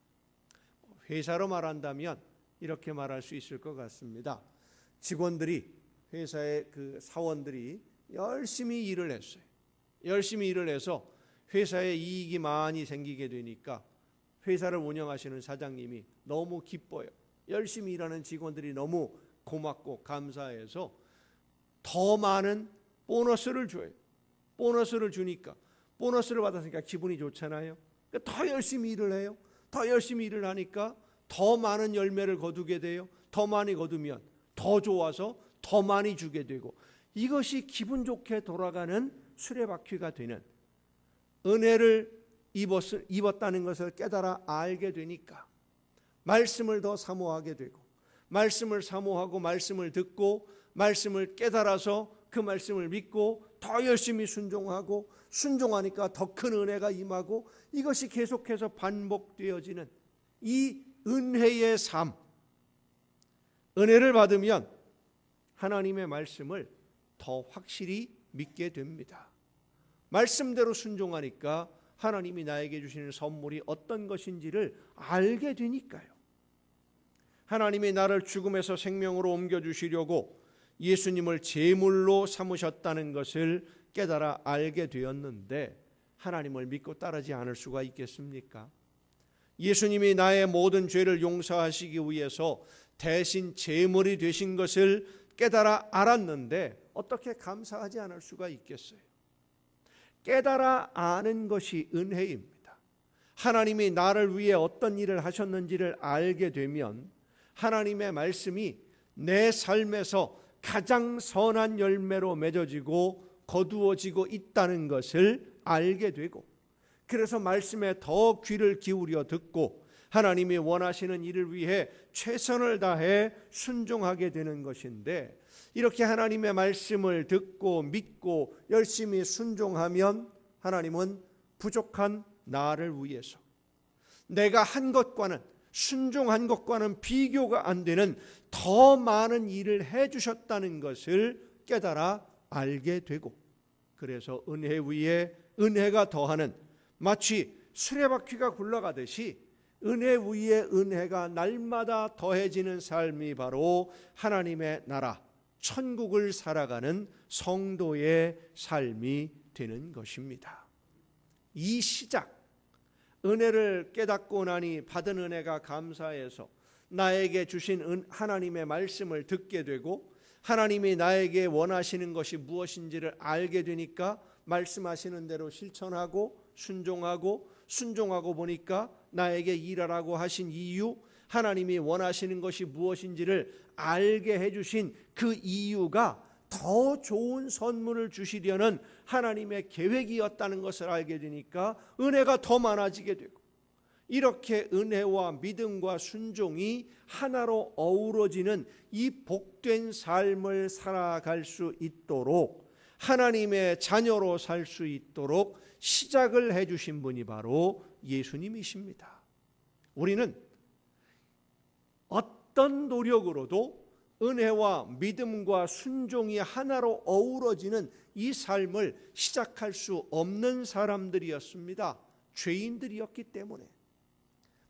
회사로 말한다면 이렇게 말할 수 있을 것 같습니다. 직원들이, 회사의 그 사원들이 열심히 일을 했어요. 열심히 일을 해서 회사에 이익이 많이 생기게 되니까 회사를 운영하시는 사장님이 너무 기뻐요. 열심히 일하는 직원들이 너무 고맙고 감사해서 더 많은 보너스를 줘요. 보너스를 주니까, 보너스를 받았으니까 기분이 좋잖아요. 그러니까 더 열심히 일을 해요. 더 열심히 일을 하니까 더 많은 열매를 거두게 돼요. 더 많이 거두면 더 좋아서 더 많이 주게 되고, 이것이 기분 좋게 돌아가는 수레바퀴가 되는, 은혜를 입었다는 것을 깨달아 알게 되니까 말씀을 더 사모하게 되고, 말씀을 사모하고 말씀을 듣고 말씀을 깨달아서 그 말씀을 믿고 더 열심히 순종하고, 순종하니까 더 큰 은혜가 임하고, 이것이 계속해서 반복되어지는 이 은혜의 삶. 은혜를 받으면 하나님의 말씀을 더 확실히 믿게 됩니다. 말씀대로 순종하니까 하나님이 나에게 주시는 선물이 어떤 것인지를 알게 되니까요. 하나님이 나를 죽음에서 생명으로 옮겨주시려고 예수님을 제물로 삼으셨다는 것을 깨달아 알게 되었는데, 하나님을 믿고 따르지 않을 수가 있겠습니까? 예수님이 나의 모든 죄를 용서하시기 위해서 대신 제물이 되신 것을 깨달아 알았는데 어떻게 감사하지 않을 수가 있겠어요? 깨달아 아는 것이 은혜입니다. 하나님이 나를 위해 어떤 일을 하셨는지를 알게 되면 하나님의 말씀이 내 삶에서 가장 선한 열매로 맺어지고 거두어지고 있다는 것을 알게 되고, 그래서 말씀에 더 귀를 기울여 듣고 하나님이 원하시는 일을 위해 최선을 다해 순종하게 되는 것인데, 이렇게 하나님의 말씀을 듣고 믿고 열심히 순종하면 하나님은 부족한 나를 위해서 내가 한 것과는, 순종한 것과는 비교가 안 되는 더 많은 일을 해주셨다는 것을 깨달아 알게 되고, 그래서 은혜 위에 은혜가 더하는, 마치 수레바퀴가 굴러가듯이 은혜 위에 은혜가 날마다 더해지는 삶이 바로 하나님의 나라, 천국을 살아가는 성도의 삶이 되는 것입니다. 이 시작, 은혜를 깨닫고 나니 받은 은혜가 감사해서 나에게 주신 하나님의 말씀을 듣게 되고, 하나님이 나에게 원하시는 것이 무엇인지를 알게 되니까 말씀하시는 대로 실천하고 순종하고 보니까 나에게 일하라고 하신 이유, 하나님이 원하시는 것이 무엇인지를 알게 해주신 그 이유가 더 좋은 선물을 주시려는 하나님의 계획이었다는 것을 알게 되니까 은혜가 더 많아지게 되고, 이렇게 은혜와 믿음과 순종이 하나로 어우러지는 이 복된 삶을 살아갈 수 있도록, 하나님의 자녀로 살 수 있도록 시작을 해주신 분이 바로 예수님이십니다. 우리는 어떤 노력으로도 은혜와 믿음과 순종이 하나로 어우러지는 이 삶을 시작할 수 없는 사람들이었습니다. 죄인들이었기 때문에.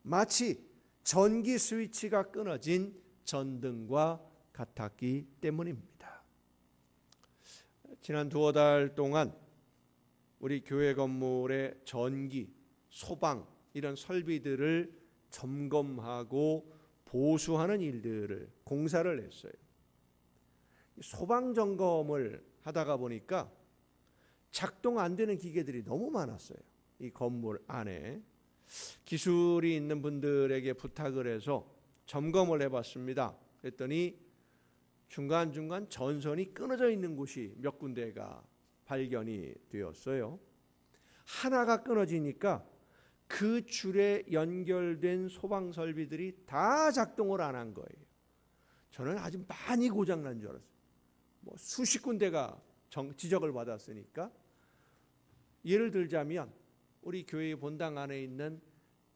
마치 전기 스위치가 끊어진 전등과 같았기 때문입니다. 지난 두어 달 동안 우리 교회 건물의 전기, 소방 이런 설비들을 점검하고 보수하는 일들을 공사를 했어요. 소방 점검을 하다가 보니까 작동 안 되는 기계들이 너무 많았어요. 이 건물 안에. 기술이 있는 분들에게 부탁을 해서 점검을 해봤습니다. 그랬더니 중간중간 전선이 끊어져 있는 곳이 몇 군데가 발견이 되었어요. 하나가 끊어지니까 그 줄에 연결된 소방 설비들이 다 작동을 안 한 거예요. 저는 아주 많이 고장난 줄 알았어요. 수십 군데가 지적을 받았으니까. 예를 들자면 우리 교회 본당 안에 있는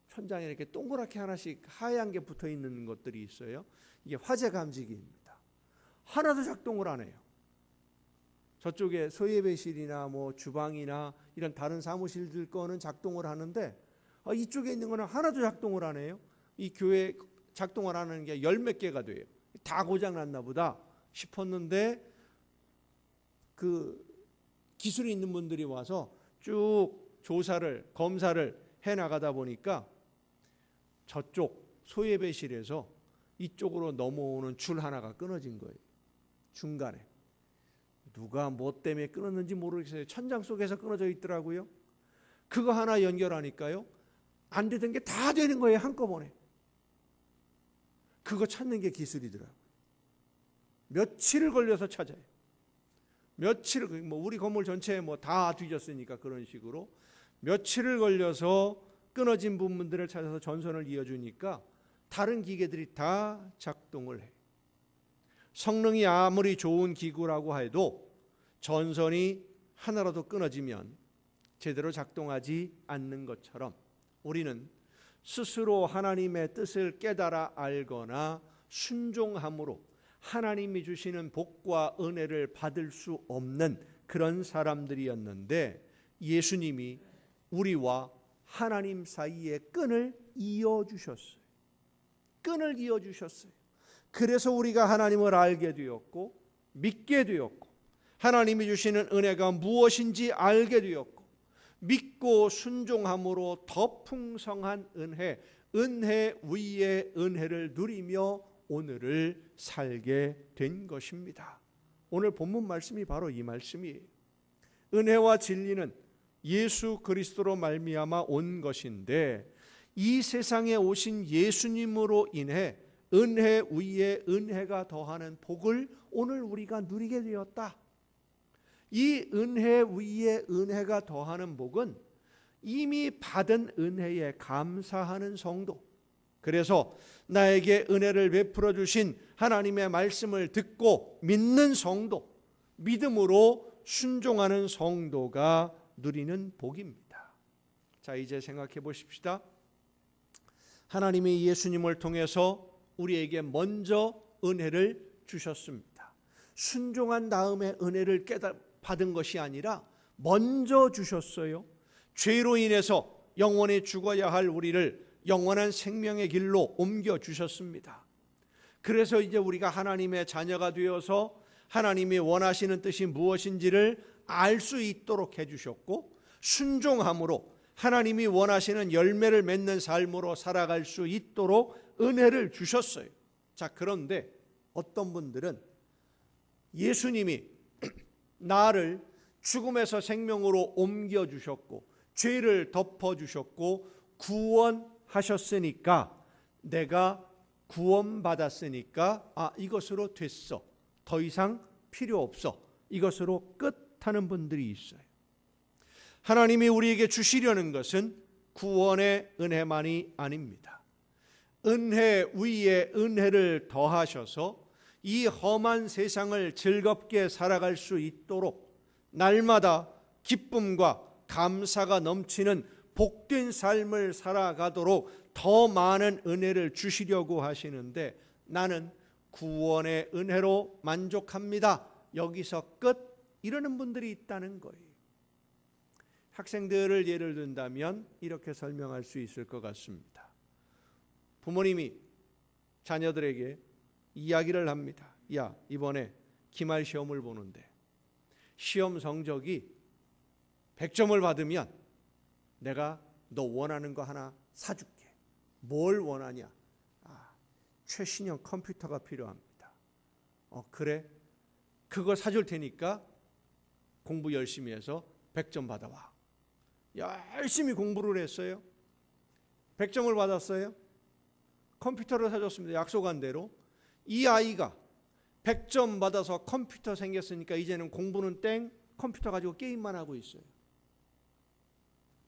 천장에 이렇게 동그랗게 하나씩 하얀 게 붙어 있는 것들이 있어요. 이게 화재 감지기입니다. 하나도 작동을 안 해요. 저쪽에 소예배실이나 주방이나 이런 다른 사무실들 거는 작동을 하는데 이쪽에 있는 거는 하나도 작동을 안 해요. 이 교회 작동을 하는 게 열 몇 개가 돼요. 다 고장났나 보다 싶었는데 그 기술이 있는 분들이 와서 쭉 조사를 검사를 해나가다 보니까 저쪽 소예배실에서 이쪽으로 넘어오는 줄 하나가 끊어진 거예요. 중간에. 누가 뭐 때문에 끊었는지 모르겠어요. 천장 속에서 끊어져 있더라고요. 그거 하나 연결하니까요, 안 되던 게 다 되는 거예요, 한꺼번에. 그거 찾는 게 기술이더라고요. 며칠을 걸려서 찾아요. 며칠을, 우리 건물 전체에 다 뒤졌으니까 그런 식으로 며칠을 걸려서 끊어진 부분들을 찾아서 전선을 이어주니까 다른 기계들이 다 작동을 해요. 성능이 아무리 좋은 기구라고 해도 전선이 하나라도 끊어지면 제대로 작동하지 않는 것처럼 우리는 스스로 하나님의 뜻을 깨달아 알거나 순종함으로 하나님이 주시는 복과 은혜를 받을 수 없는 그런 사람들이었는데, 예수님이 우리와 하나님 사이의 끈을 이어주셨어요. 끈을 이어주셨어요. 그래서 우리가 하나님을 알게 되었고 믿게 되었고, 하나님이 주시는 은혜가 무엇인지 알게 되었고, 믿고 순종함으로 더 풍성한 은혜, 은혜 위에 은혜를 누리며 오늘을 살게 된 것입니다. 오늘 본문 말씀이 바로 이 말씀이에요. 은혜와 진리는 예수 그리스도로 말미암아 온 것인데, 이 세상에 오신 예수님으로 인해 은혜 위에 은혜가 더하는 복을 오늘 우리가 누리게 되었다. 이 은혜 위에 은혜가 더하는 복은 이미 받은 은혜에 감사하는 성도, 그래서 나에게 은혜를 베풀어 주신 하나님의 말씀을 듣고 믿는 성도, 믿음으로 순종하는 성도가 누리는 복입니다. 자, 이제 생각해 보십시다. 하나님이 예수님을 통해서 우리에게 먼저 은혜를 주셨습니다. 순종한 다음에 은혜를 받은 것이 아니라 먼저 주셨어요. 죄로 인해서 영원히 죽어야 할 우리를 영원한 생명의 길로 옮겨주셨습니다. 그래서 이제 우리가 하나님의 자녀가 되어서 하나님이 원하시는 뜻이 무엇인지를 알 수 있도록 해주셨고, 순종함으로 하나님이 원하시는 열매를 맺는 삶으로 살아갈 수 있도록 은혜를 주셨어요. 자, 그런데 어떤 분들은 예수님이 나를 죽음에서 생명으로 옮겨주셨고 죄를 덮어주셨고 구원하셨으니까, 내가 구원받았으니까 이것으로 됐어, 더 이상 필요 없어, 이것으로 끝 하는 분들이 있어요. 하나님이 우리에게 주시려는 것은 구원의 은혜만이 아닙니다. 은혜 위에 은혜를 더하셔서 이 험한 세상을 즐겁게 살아갈 수 있도록 날마다 기쁨과 감사가 넘치는 복된 삶을 살아가도록 더 많은 은혜를 주시려고 하시는데 나는 구원의 은혜로 만족합니다. 여기서 끝. 이러는 분들이 있다는 거예요. 학생들을 예를 든다면 이렇게 설명할 수 있을 것 같습니다. 부모님이 자녀들에게 이야기를 합니다. 야, 이번에 기말 시험을 보는데 시험 성적이 100점을 받으면 내가 너 원하는 거 하나 사줄게. 뭘 원하냐? 최신형 컴퓨터가 필요합니다. 그래? 그거 사줄 테니까 공부 열심히 해서 100점 받아와. 열심히 공부를 했어요. 100점을 받았어요. 컴퓨터를 사줬습니다. 약속한 대로. 이 아이가 100점 받아서 컴퓨터 생겼으니까 이제는 공부는 땡, 컴퓨터 가지고 게임만 하고 있어요.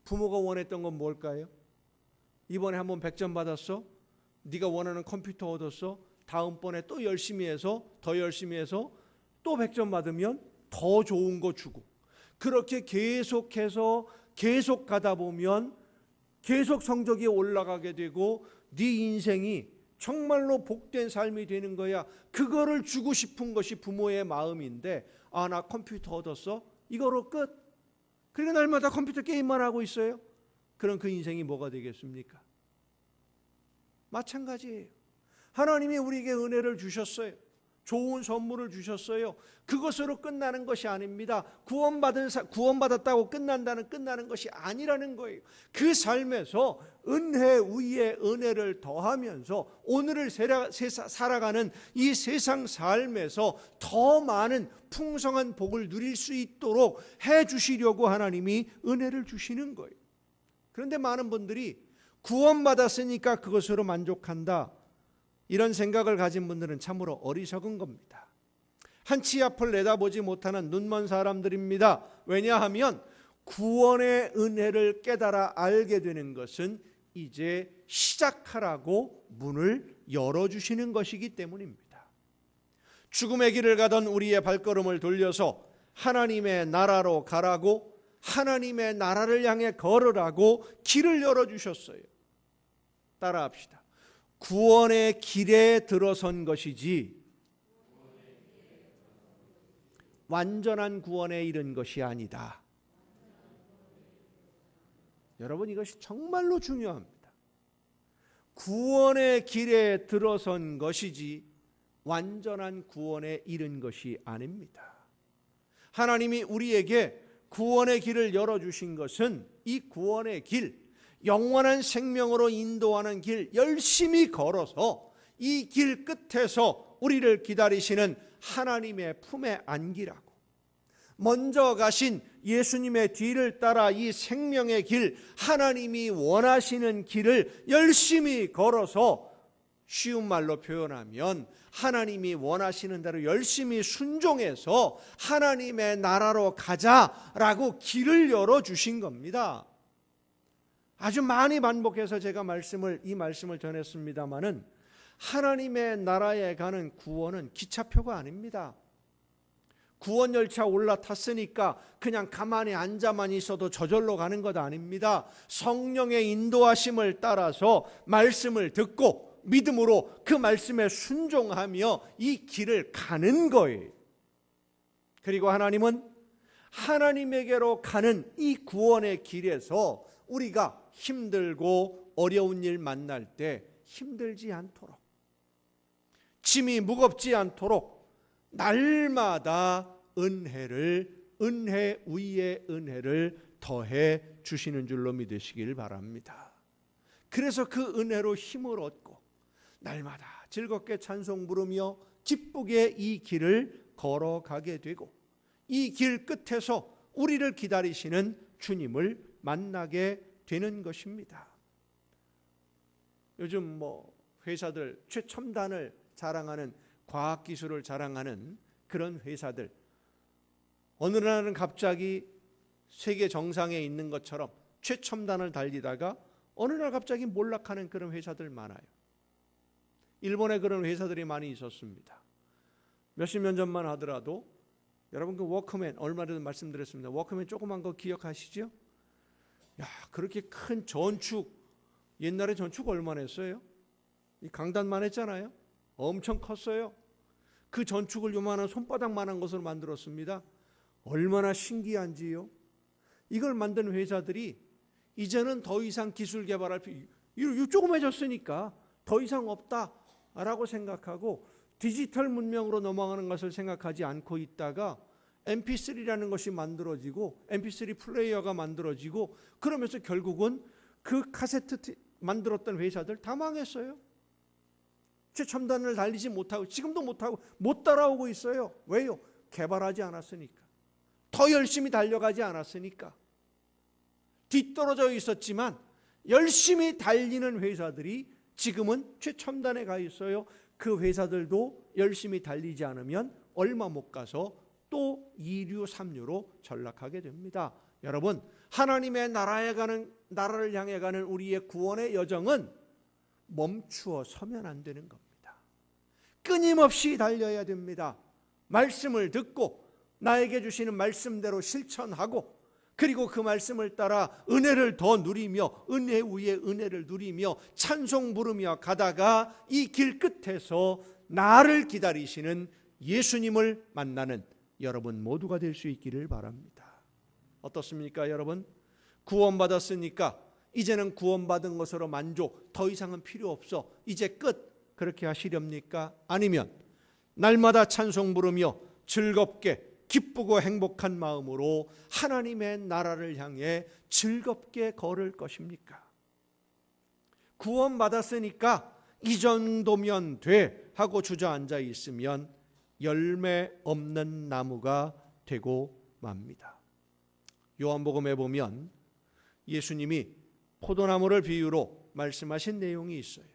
부모가 원했던 건 뭘까요? 이번에 한번 100점 받았어? 네가 원하는 컴퓨터 얻었어? 다음번에 또 열심히 해서 더 열심히 해서 또 100점 받으면 더 좋은 거 주고, 그렇게 계속해서 계속 가다 보면 계속 성적이 올라가게 되고 네 인생이 정말로 복된 삶이 되는 거야. 그거를 주고 싶은 것이 부모의 마음인데, 나 컴퓨터 얻었어? 이거로 끝. 그러니까 날마다 컴퓨터 게임만 하고 있어요. 그럼 그 인생이 뭐가 되겠습니까? 마찬가지예요. 하나님이 우리에게 은혜를 주셨어요. 좋은 선물을 주셨어요. 그것으로 끝나는 것이 아닙니다. 구원받았다고 끝나는 것이 아니라는 거예요. 그 삶에서 은혜 위에 은혜를 더하면서 오늘을 살아가는 이 세상 삶에서 더 많은 풍성한 복을 누릴 수 있도록 해주시려고 하나님이 은혜를 주시는 거예요. 그런데 많은 분들이 구원받았으니까 그것으로 만족한다, 이런 생각을 가진 분들은 참으로 어리석은 겁니다. 한치 앞을 내다보지 못하는 눈먼 사람들입니다. 왜냐하면 구원의 은혜를 깨달아 알게 되는 것은 이제 시작하라고 문을 열어주시는 것이기 때문입니다. 죽음의 길을 가던 우리의 발걸음을 돌려서 하나님의 나라로 가라고, 하나님의 나라를 향해 걸으라고 길을 열어주셨어요. 따라합시다. 구원의 길에 들어선 것이지 완전한 구원에 이른 것이 아니다. 여러분, 이것이 정말로 중요합니다. 구원의 길에 들어선 것이지 완전한 구원에 이른 것이 아닙니다. 하나님이 우리에게 구원의 길을 열어주신 것은 이 구원의 길, 영원한 생명으로 인도하는 길, 열심히 걸어서 이 길 끝에서 우리를 기다리시는 하나님의 품에 안기라고, 먼저 가신 예수님의 뒤를 따라 이 생명의 길, 하나님이 원하시는 길을 열심히 걸어서, 쉬운 말로 표현하면 하나님이 원하시는 대로 열심히 순종해서 하나님의 나라로 가자라고 길을 열어주신 겁니다. 아주 많이 반복해서 제가 이 말씀을 전했습니다마는 하나님의 나라에 가는 구원은 기차표가 아닙니다. 구원 열차 올라탔으니까 그냥 가만히 앉아만 있어도 저절로 가는 것 아닙니다. 성령의 인도하심을 따라서 말씀을 듣고 믿음으로 그 말씀에 순종하며 이 길을 가는 거예요. 그리고 하나님은 하나님에게로 가는 이 구원의 길에서 우리가 힘들고 어려운 일 만날 때 힘들지 않도록, 짐이 무겁지 않도록 날마다 은혜 위에 은혜를 더해 주시는 줄로 믿으시길 바랍니다. 그래서 그 은혜로 힘을 얻고 날마다 즐겁게 찬송 부르며 기쁘게 이 길을 걸어가게 되고, 이 길 끝에서 우리를 기다리시는 주님을 만나게 되는 것입니다. 요즘 회사들 최첨단을 자랑하는, 과학기술을 자랑하는 그런 회사들, 어느 날은 갑자기 세계 정상에 있는 것처럼 최첨단을 달리다가 어느 날 갑자기 몰락하는 그런 회사들 많아요. 일본에 그런 회사들이 많이 있었습니다. 몇십 년 전만 하더라도 여러분 그 워크맨 얼마 전에 말씀드렸습니다. 워크맨 조그만 거 기억하시죠? 야, 그렇게 큰 전축, 옛날에 전축 얼마나 했어요? 이 강단만 했잖아요. 엄청 컸어요. 그 전축을 요만한 손바닥만한 것으로 만들었습니다. 얼마나 신기한지요. 이걸 만든 회사들이 이제는 더 이상 기술 개발할 필요, 조그매졌으니까 더 이상 없다라고 생각하고 디지털 문명으로 넘어가는 것을 생각하지 않고 있다가 MP3라는 것이 만들어지고 MP3 플레이어가 만들어지고 그러면서 결국은 그 카세트 만들었던 회사들 다 망했어요. 최첨단을 달리지 못하고 지금도 못하고 못 따라오고 있어요. 왜요? 개발하지 않았으니까. 더 열심히 달려가지 않았으니까. 뒤떨어져 있었지만 열심히 달리는 회사들이 지금은 최첨단에 가 있어요. 그 회사들도 열심히 달리지 않으면 얼마 못 가서 또 2류, 3류로 전락하게 됩니다. 여러분, 하나님의 나라를 향해 가는 우리의 구원의 여정은 멈추어 서면 안 되는 겁니다. 끊임없이 달려야 됩니다. 말씀을 듣고 나에게 주시는 말씀대로 실천하고 그리고 그 말씀을 따라 은혜를 더 누리며 은혜 위에 은혜를 누리며 찬송 부르며 가다가 이 길 끝에서 나를 기다리시는 예수님을 만나는 여러분 모두가 될 수 있기를 바랍니다. 어떻습니까, 여러분? 구원받았으니까 이제는 구원받은 것으로 만족, 더 이상은 필요 없어, 이제 끝, 그렇게 하시렵니까? 아니면 날마다 찬송 부르며 즐겁게 기쁘고 행복한 마음으로 하나님의 나라를 향해 즐겁게 걸을 것입니까? 구원받았으니까 이 정도면 돼 하고 주저앉아 있으면 열매 없는 나무가 되고 맙니다. 요한복음에 보면 예수님이 포도나무를 비유로 말씀하신 내용이 있어요.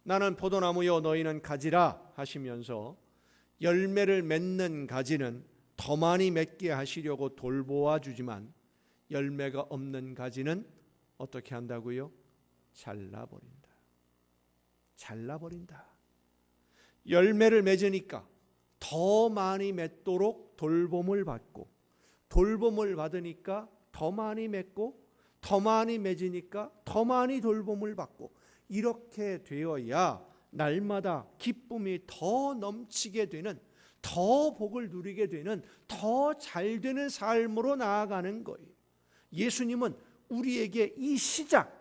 나는 포도나무요 너희는 가지라 하시면서 열매를 맺는 가지는 더 많이 맺게 하시려고 돌보아 주지만 열매가 없는 가지는 어떻게 한다고요? 잘라버린다. 잘라버린다. 열매를 맺으니까 더 많이 맺도록 돌봄을 받고 돌봄을 받으니까 더 많이 맺고 더 많이 맺으니까 더 많이 돌봄을 받고 이렇게 되어야 날마다 기쁨이 더 넘치게 되는, 더 복을 누리게 되는, 더 잘 되는 삶으로 나아가는 거예요. 예수님은 우리에게 이 시작,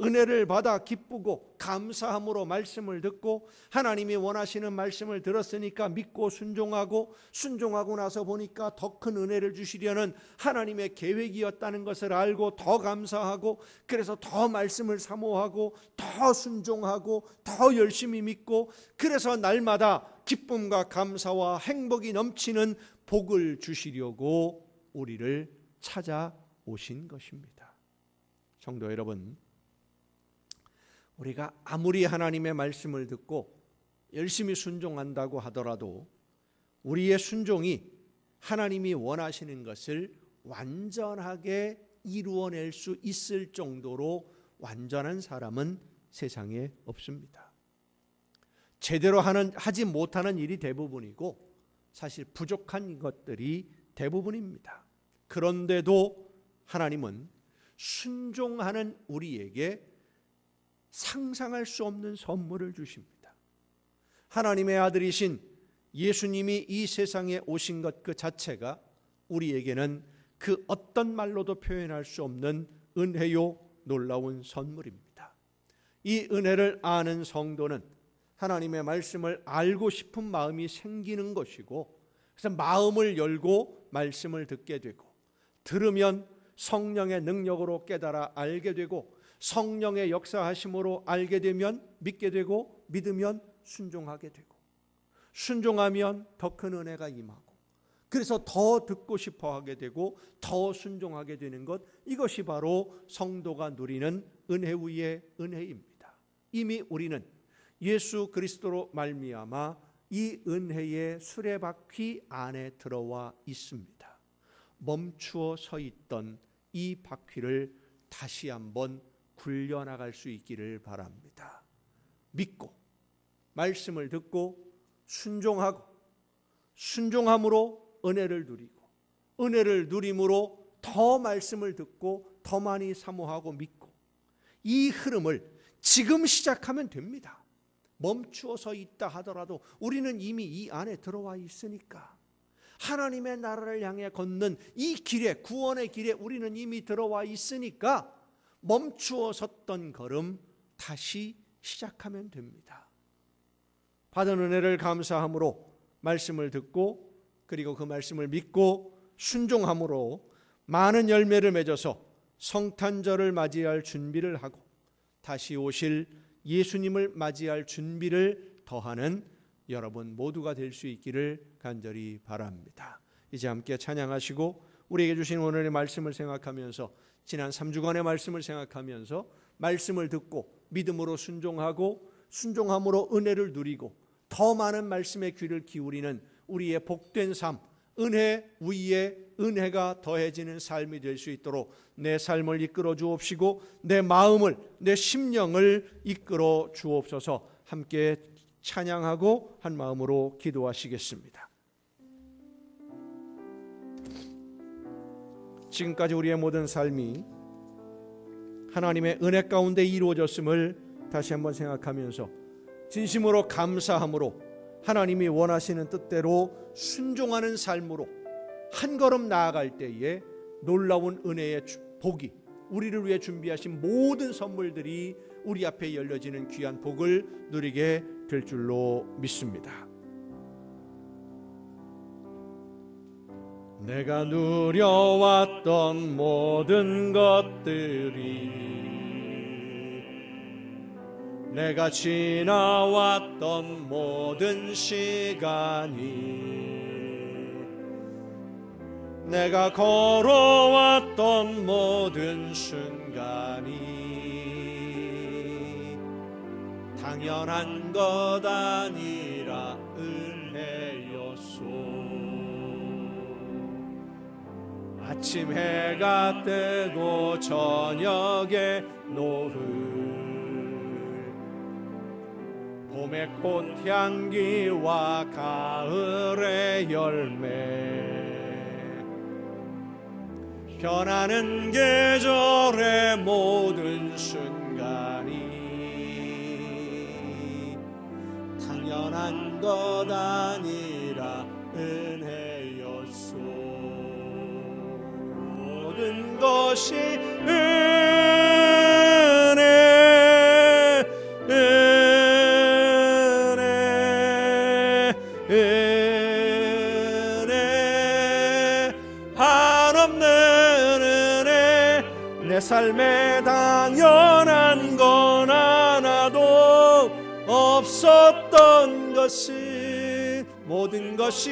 은혜를 받아 기쁘고 감사함으로 말씀을 듣고 하나님이 원하시는 말씀을 들었으니까 믿고 순종하고 나서 보니까 더 큰 은혜를 주시려는 하나님의 계획이었다는 것을 알고 더 감사하고 그래서 더 말씀을 사모하고 더 순종하고 더 열심히 믿고 그래서 날마다 기쁨과 감사와 행복이 넘치는 복을 주시려고 우리를 찾아오신 것입니다. 성도 여러분, 우리가 아무리 하나님의 말씀을 듣고 열심히 순종한다고 하더라도 우리의 순종이 하나님이 원하시는 것을 완전하게 이루어낼 수 있을 정도로 완전한 사람은 세상에 없습니다. 제대로 하지 못하는 일이 대부분이고 사실 부족한 것들이 대부분입니다. 그런데도 하나님은 순종하는 우리에게 상상할 수 없는 선물을 주십니다. 하나님의 아들이신 예수님이 이 세상에 오신 것 그 자체가 우리에게는 그 어떤 말로도 표현할 수 없는 은혜요 놀라운 선물입니다. 이 은혜를 아는 성도는 하나님의 말씀을 알고 싶은 마음이 생기는 것이고 그래서 마음을 열고 말씀을 듣게 되고 들으면 성령의 능력으로 깨달아 알게 되고 성령의 역사하심으로 알게 되면 믿게 되고 믿으면 순종하게 되고 순종하면 더 큰 은혜가 임하고 그래서 더 듣고 싶어 하게 되고 더 순종하게 되는 것, 이것이 바로 성도가 누리는 은혜 위의 은혜입니다. 이미 우리는 예수 그리스도로 말미암아 이 은혜의 수레바퀴 안에 들어와 있습니다. 멈추어 서 있던 이 바퀴를 다시 한번 굴려나갈 수 있기를 바랍니다. 믿고 말씀을 듣고 순종하고, 순종함으로 은혜를 누리고, 은혜를 누림으로 더 말씀을 듣고 더 많이 사모하고 믿고, 이 흐름을 지금 시작하면 됩니다. 멈추어서 있다 하더라도 우리는 이미 이 안에 들어와 있으니까, 하나님의 나라를 향해 걷는 이 길에, 구원의 길에 우리는 이미 들어와 있으니까 멈추어 섰던 걸음 다시 시작하면 됩니다. 받은 은혜를 감사함으로 말씀을 듣고, 그리고 그 말씀을 믿고 순종함으로 많은 열매를 맺어서 성탄절을 맞이할 준비를 하고 다시 오실 예수님을 맞이할 준비를 더하는 여러분 모두가 될 수 있기를 간절히 바랍니다. 이제 함께 찬양하시고 우리에게 주신 오늘의 말씀을 생각하면서, 지난 3주간의 말씀을 생각하면서 말씀을 듣고 믿음으로 순종하고 순종함으로 은혜를 누리고 더 많은 말씀의 귀를 기울이는 우리의 복된 삶, 은혜 위에 은혜가 더해지는 삶이 될 수 있도록 내 삶을 이끌어 주옵시고 내 마음을, 내 심령을 이끌어 주옵소서. 함께 찬양하고 한 마음으로 기도하시겠습니다. 지금까지 우리의 모든 삶이 하나님의 은혜 가운데 이루어졌음을 다시 한번 생각하면서 진심으로 감사함으로 하나님이 원하시는 뜻대로 순종하는 삶으로 한 걸음 나아갈 때에 놀라운 은혜의 복이, 우리를 위해 준비하신 모든 선물들이 우리 앞에 열려지는 귀한 복을 누리게 될 줄로 믿습니다. 내가 누려왔던 모든 것들이, 내가 지나왔던 모든 시간이, 내가 걸어왔던 모든 순간이 당연한 것 아니라 은혜였소. 아침 해가 뜨고 저녁에 노을, 봄의 꽃향기와 가을의 열매, 변하는 계절의 모든 순간이 당연한 것 아니라 은혜였소. 모든 것이 내 삶에 당연한 건 하나도 없었던 것이, 모든 것이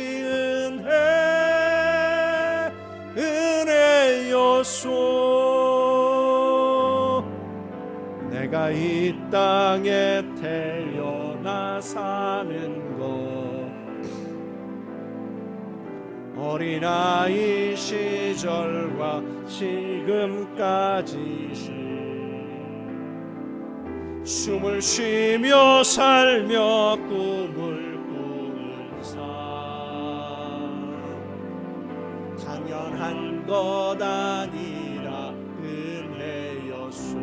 은혜였소. 내가 이 땅에 태어나 사는 것, 어린아이 시절과 지금까지 숨을 쉬며 살며 꿈을 꾸는 삶, 당연한 것 아니라 은혜였소.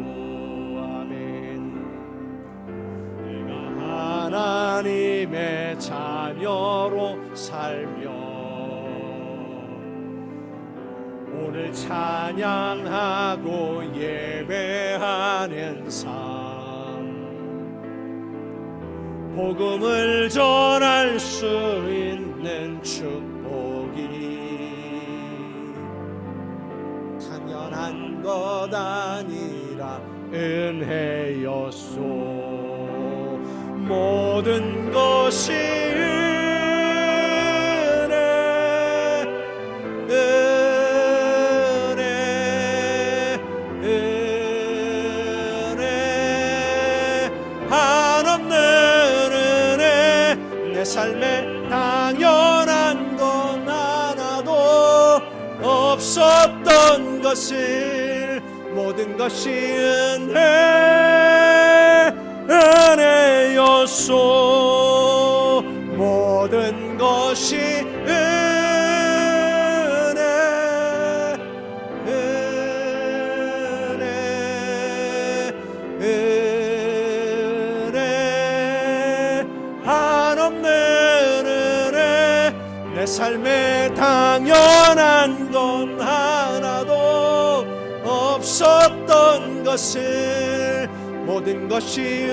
아멘. 내가 하나님의 자녀로 살며 오늘 찬양하고 예배하는 삶, 복음을 전할 수 있는 축복이 당연한 것 아니라 은혜였소. 모든 것이 삶에 당연한 건 하나도 없어 없었던 것을 모든 것이 은혜였소. 모든 것이 은혜 한없는 은혜. 내 삶에 당연한 건 하나도 없었던 것을 모든 것이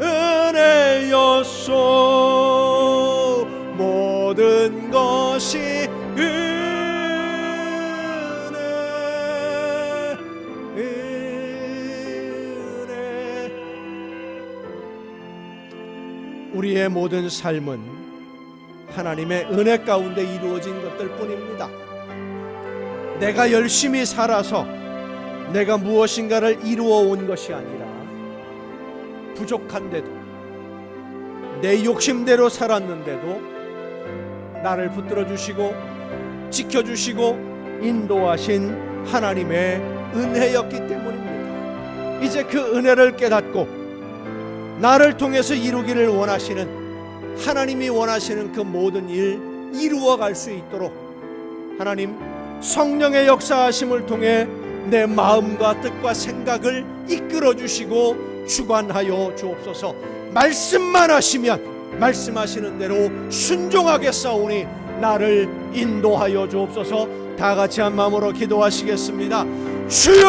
은혜였소. 모든 것이 은혜. 우리의 모든 삶은 하나님의 은혜 가운데 이루어진 것들 뿐입니다. 내가 열심히 살아서 내가 무엇인가를 이루어 온 것이 아니라 부족한데도 내 욕심대로 살았는데도 나를 붙들어 주시고 지켜주시고 인도하신 하나님의 은혜였기 때문입니다. 이제 그 은혜를 깨닫고 나를 통해서 이루기를 원하시는 하나님이 원하시는 그 모든 일 이루어 갈 수 있도록 하나님 성령의 역사하심을 통해 내 마음과 뜻과 생각을 이끌어 주시고 주관하여 주옵소서. 말씀만 하시면 말씀하시는 대로 순종하겠사오니 나를 인도하여 주옵소서. 다 같이 한 마음으로 기도하시겠습니다. 주여,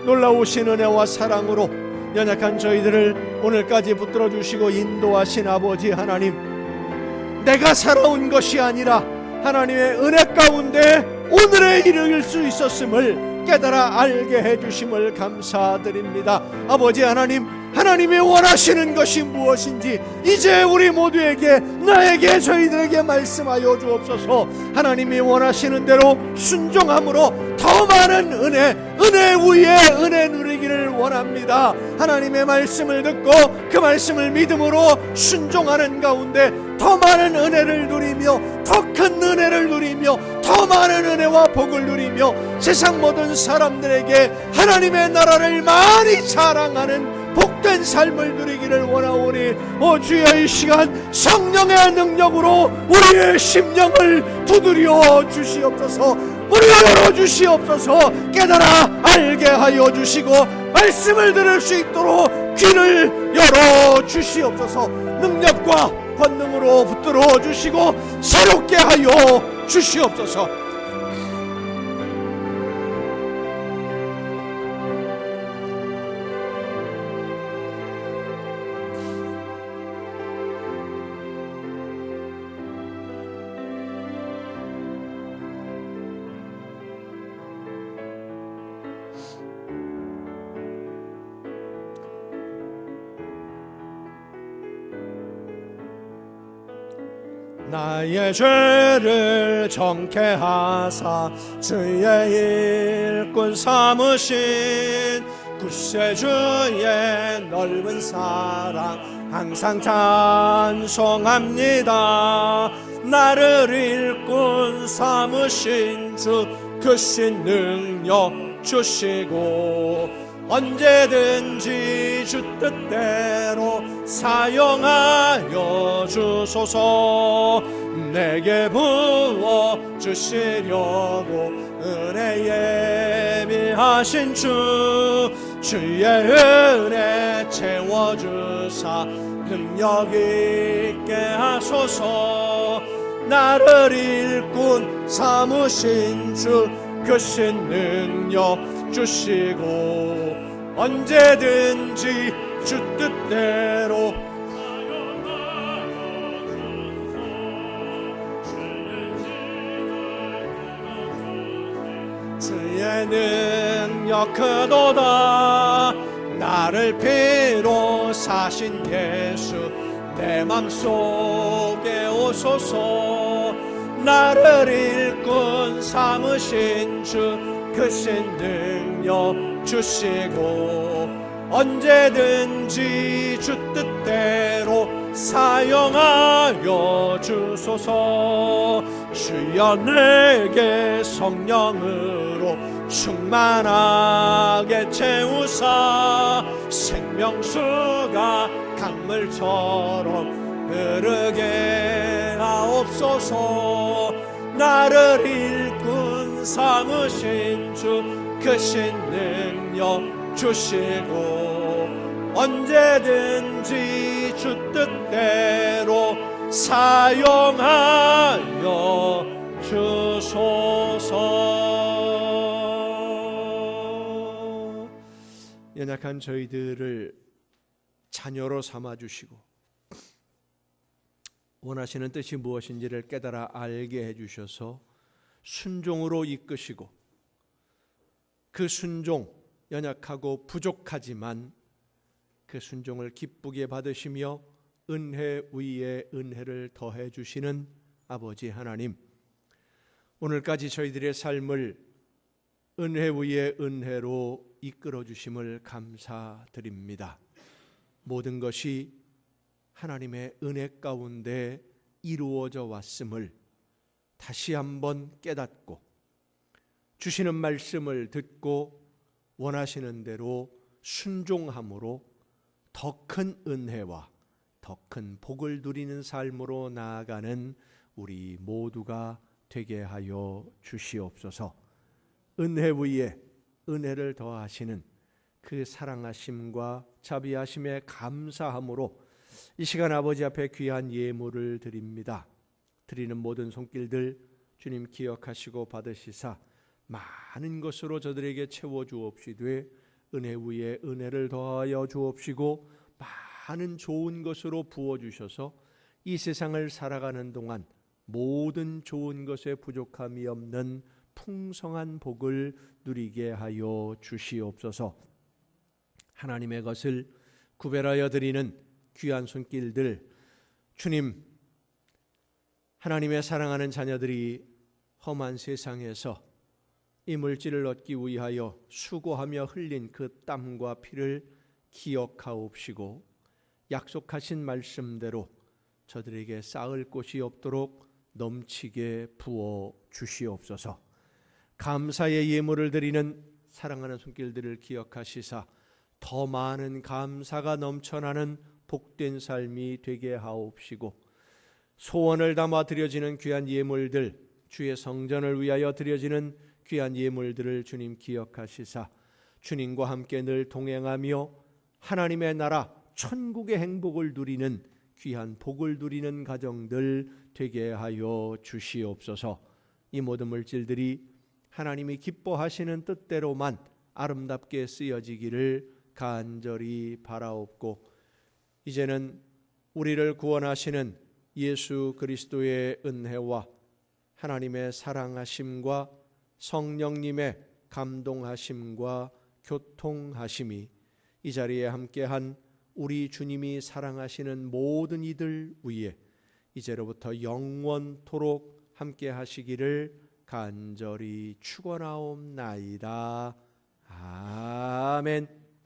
놀라우신 은혜와 사랑으로 연약한 저희들을 오늘까지 붙들어 주시고 인도하신 아버지 하나님, 내가 살아온 것이 아니라 하나님의 은혜 가운데 오늘에 이르길 수 있었음을 깨달아 알게 해주심을 감사드립니다. 아버지 하나님, 하나님이 원하시는 것이 무엇인지 이제 우리 모두에게, 나에게, 저희들에게 말씀하여 주옵소서. 하나님이 원하시는 대로 순종함으로 더 많은 은혜 위에 은혜 누리기를 원합니다. 하나님의 말씀을 듣고 그 말씀을 믿음으로 순종하는 가운데 더 많은 은혜를 누리며 더 큰 은혜를 누리며 더 많은 은혜와 복을 누리며 세상 모든 사람들에게 하나님의 나라를 많이 자랑하는 복된 삶을 누리기를 원하오니 주여, 이 시간 성령의 능력으로 우리의 심령을 두드려 주시옵소서. 문을 열어 주시옵소서. 깨달아 알게 하여 주시고 말씀을 들을 수 있도록 귀를 열어 주시옵소서. 능력과 권능으로 붙들어 주시고 새롭게 하여 주시옵소서. 나의 죄를 정케 하사 주의 일꾼 삼으신 구세주의 넓은 사랑 항상 찬송합니다. 나를 일꾼 삼으신 주 크신 능력 주시고 언제든지 주 뜻대로 사용하여 주소서. 내게 부어 주시려고 은혜 예비하신 주의 은혜 채워주사 능력 있게 하소서. 나를 일꾼 삼으신 주 크신 능력 주시고 언제든지 주 뜻대로 주의 능력 크도다. 나를 피로 사신 예수 내 맘속에 오소서. 나를 일꾼 삼으신 주 크신 능력 주시고 언제든지 주 뜻대로 사용하여 주소서. 주여 내게 성령으로 충만하게 채우사 생명수가 강물처럼 흐르게 하옵소서. 나를 일꾼 삼으신 주 크신 능력 주시고 언제든지 주 뜻대로 사용하여 주소서. 연약한 저희들을 자녀로 삼아주시고 원하시는 뜻이 무엇인지를 깨달아 알게 해주셔서 순종으로 이끄시고 그 순종, 연약하고 부족하지만 그 순종을 기쁘게 받으시며 은혜 위에 은혜를 더해 주시는 아버지 하나님, 오늘까지 저희들의 삶을 은혜 위에 은혜로 이끌어 주심을 감사드립니다. 모든 것이 하나님의 은혜 가운데 이루어져 왔음을 다시 한번 깨닫고 주시는 말씀을 듣고 원하시는 대로 순종함으로 더 큰 은혜와 더 큰 복을 누리는 삶으로 나아가는 우리 모두가 되게 하여 주시옵소서. 은혜 위에 은혜를 더하시는 그 사랑하심과 자비하심에 감사함으로 이 시간 아버지 앞에 귀한 예물을 드립니다. 드리는 모든 손길들 주님 기억하시고 받으시사 많은 것으로 저들에게 채워주옵시되 은혜 위에 은혜를 더하여 주옵시고 많은 좋은 것으로 부어주셔서 이 세상을 살아가는 동안 모든 좋은 것에 부족함이 없는 풍성한 복을 누리게 하여 주시옵소서. 하나님의 것을 구별하여 드리는 귀한 손길들, 주님, 하나님의 사랑하는 자녀들이 험한 세상에서 이 물질을 얻기 위하여 수고하며 흘린 그 땀과 피를 기억하옵시고 약속하신 말씀대로 저들에게 쌓을 곳이 없도록 넘치게 부어 주시옵소서. 감사의 예물을 드리는 사랑하는 손길들을 기억하시사 더 많은 감사가 넘쳐나는 복된 삶이 되게 하옵시고 소원을 담아 드려지는 귀한 예물들, 주의 성전을 위하여 드려지는 귀한 예물들을 주님 기억하시사 주님과 함께 늘 동행하며 하나님의 나라 천국의 행복을 누리는 귀한 복을 누리는 가정들 되게 하여 주시옵소서. 이 모든 물질들이 하나님이 기뻐하시는 뜻대로만 아름답게 쓰여지기를 간절히 바라옵고 이제는 우리를 구원하시는 예수 그리스도의 은혜와 하나님의 사랑하심과 성령님의 감동하심과 교통하심이 이 자리에 함께한 우리 주님이 사랑하시는 모든 이들 위에 이제로부터 영원토록 함께하시기를 간절히 축원하옵나이다. 아멘.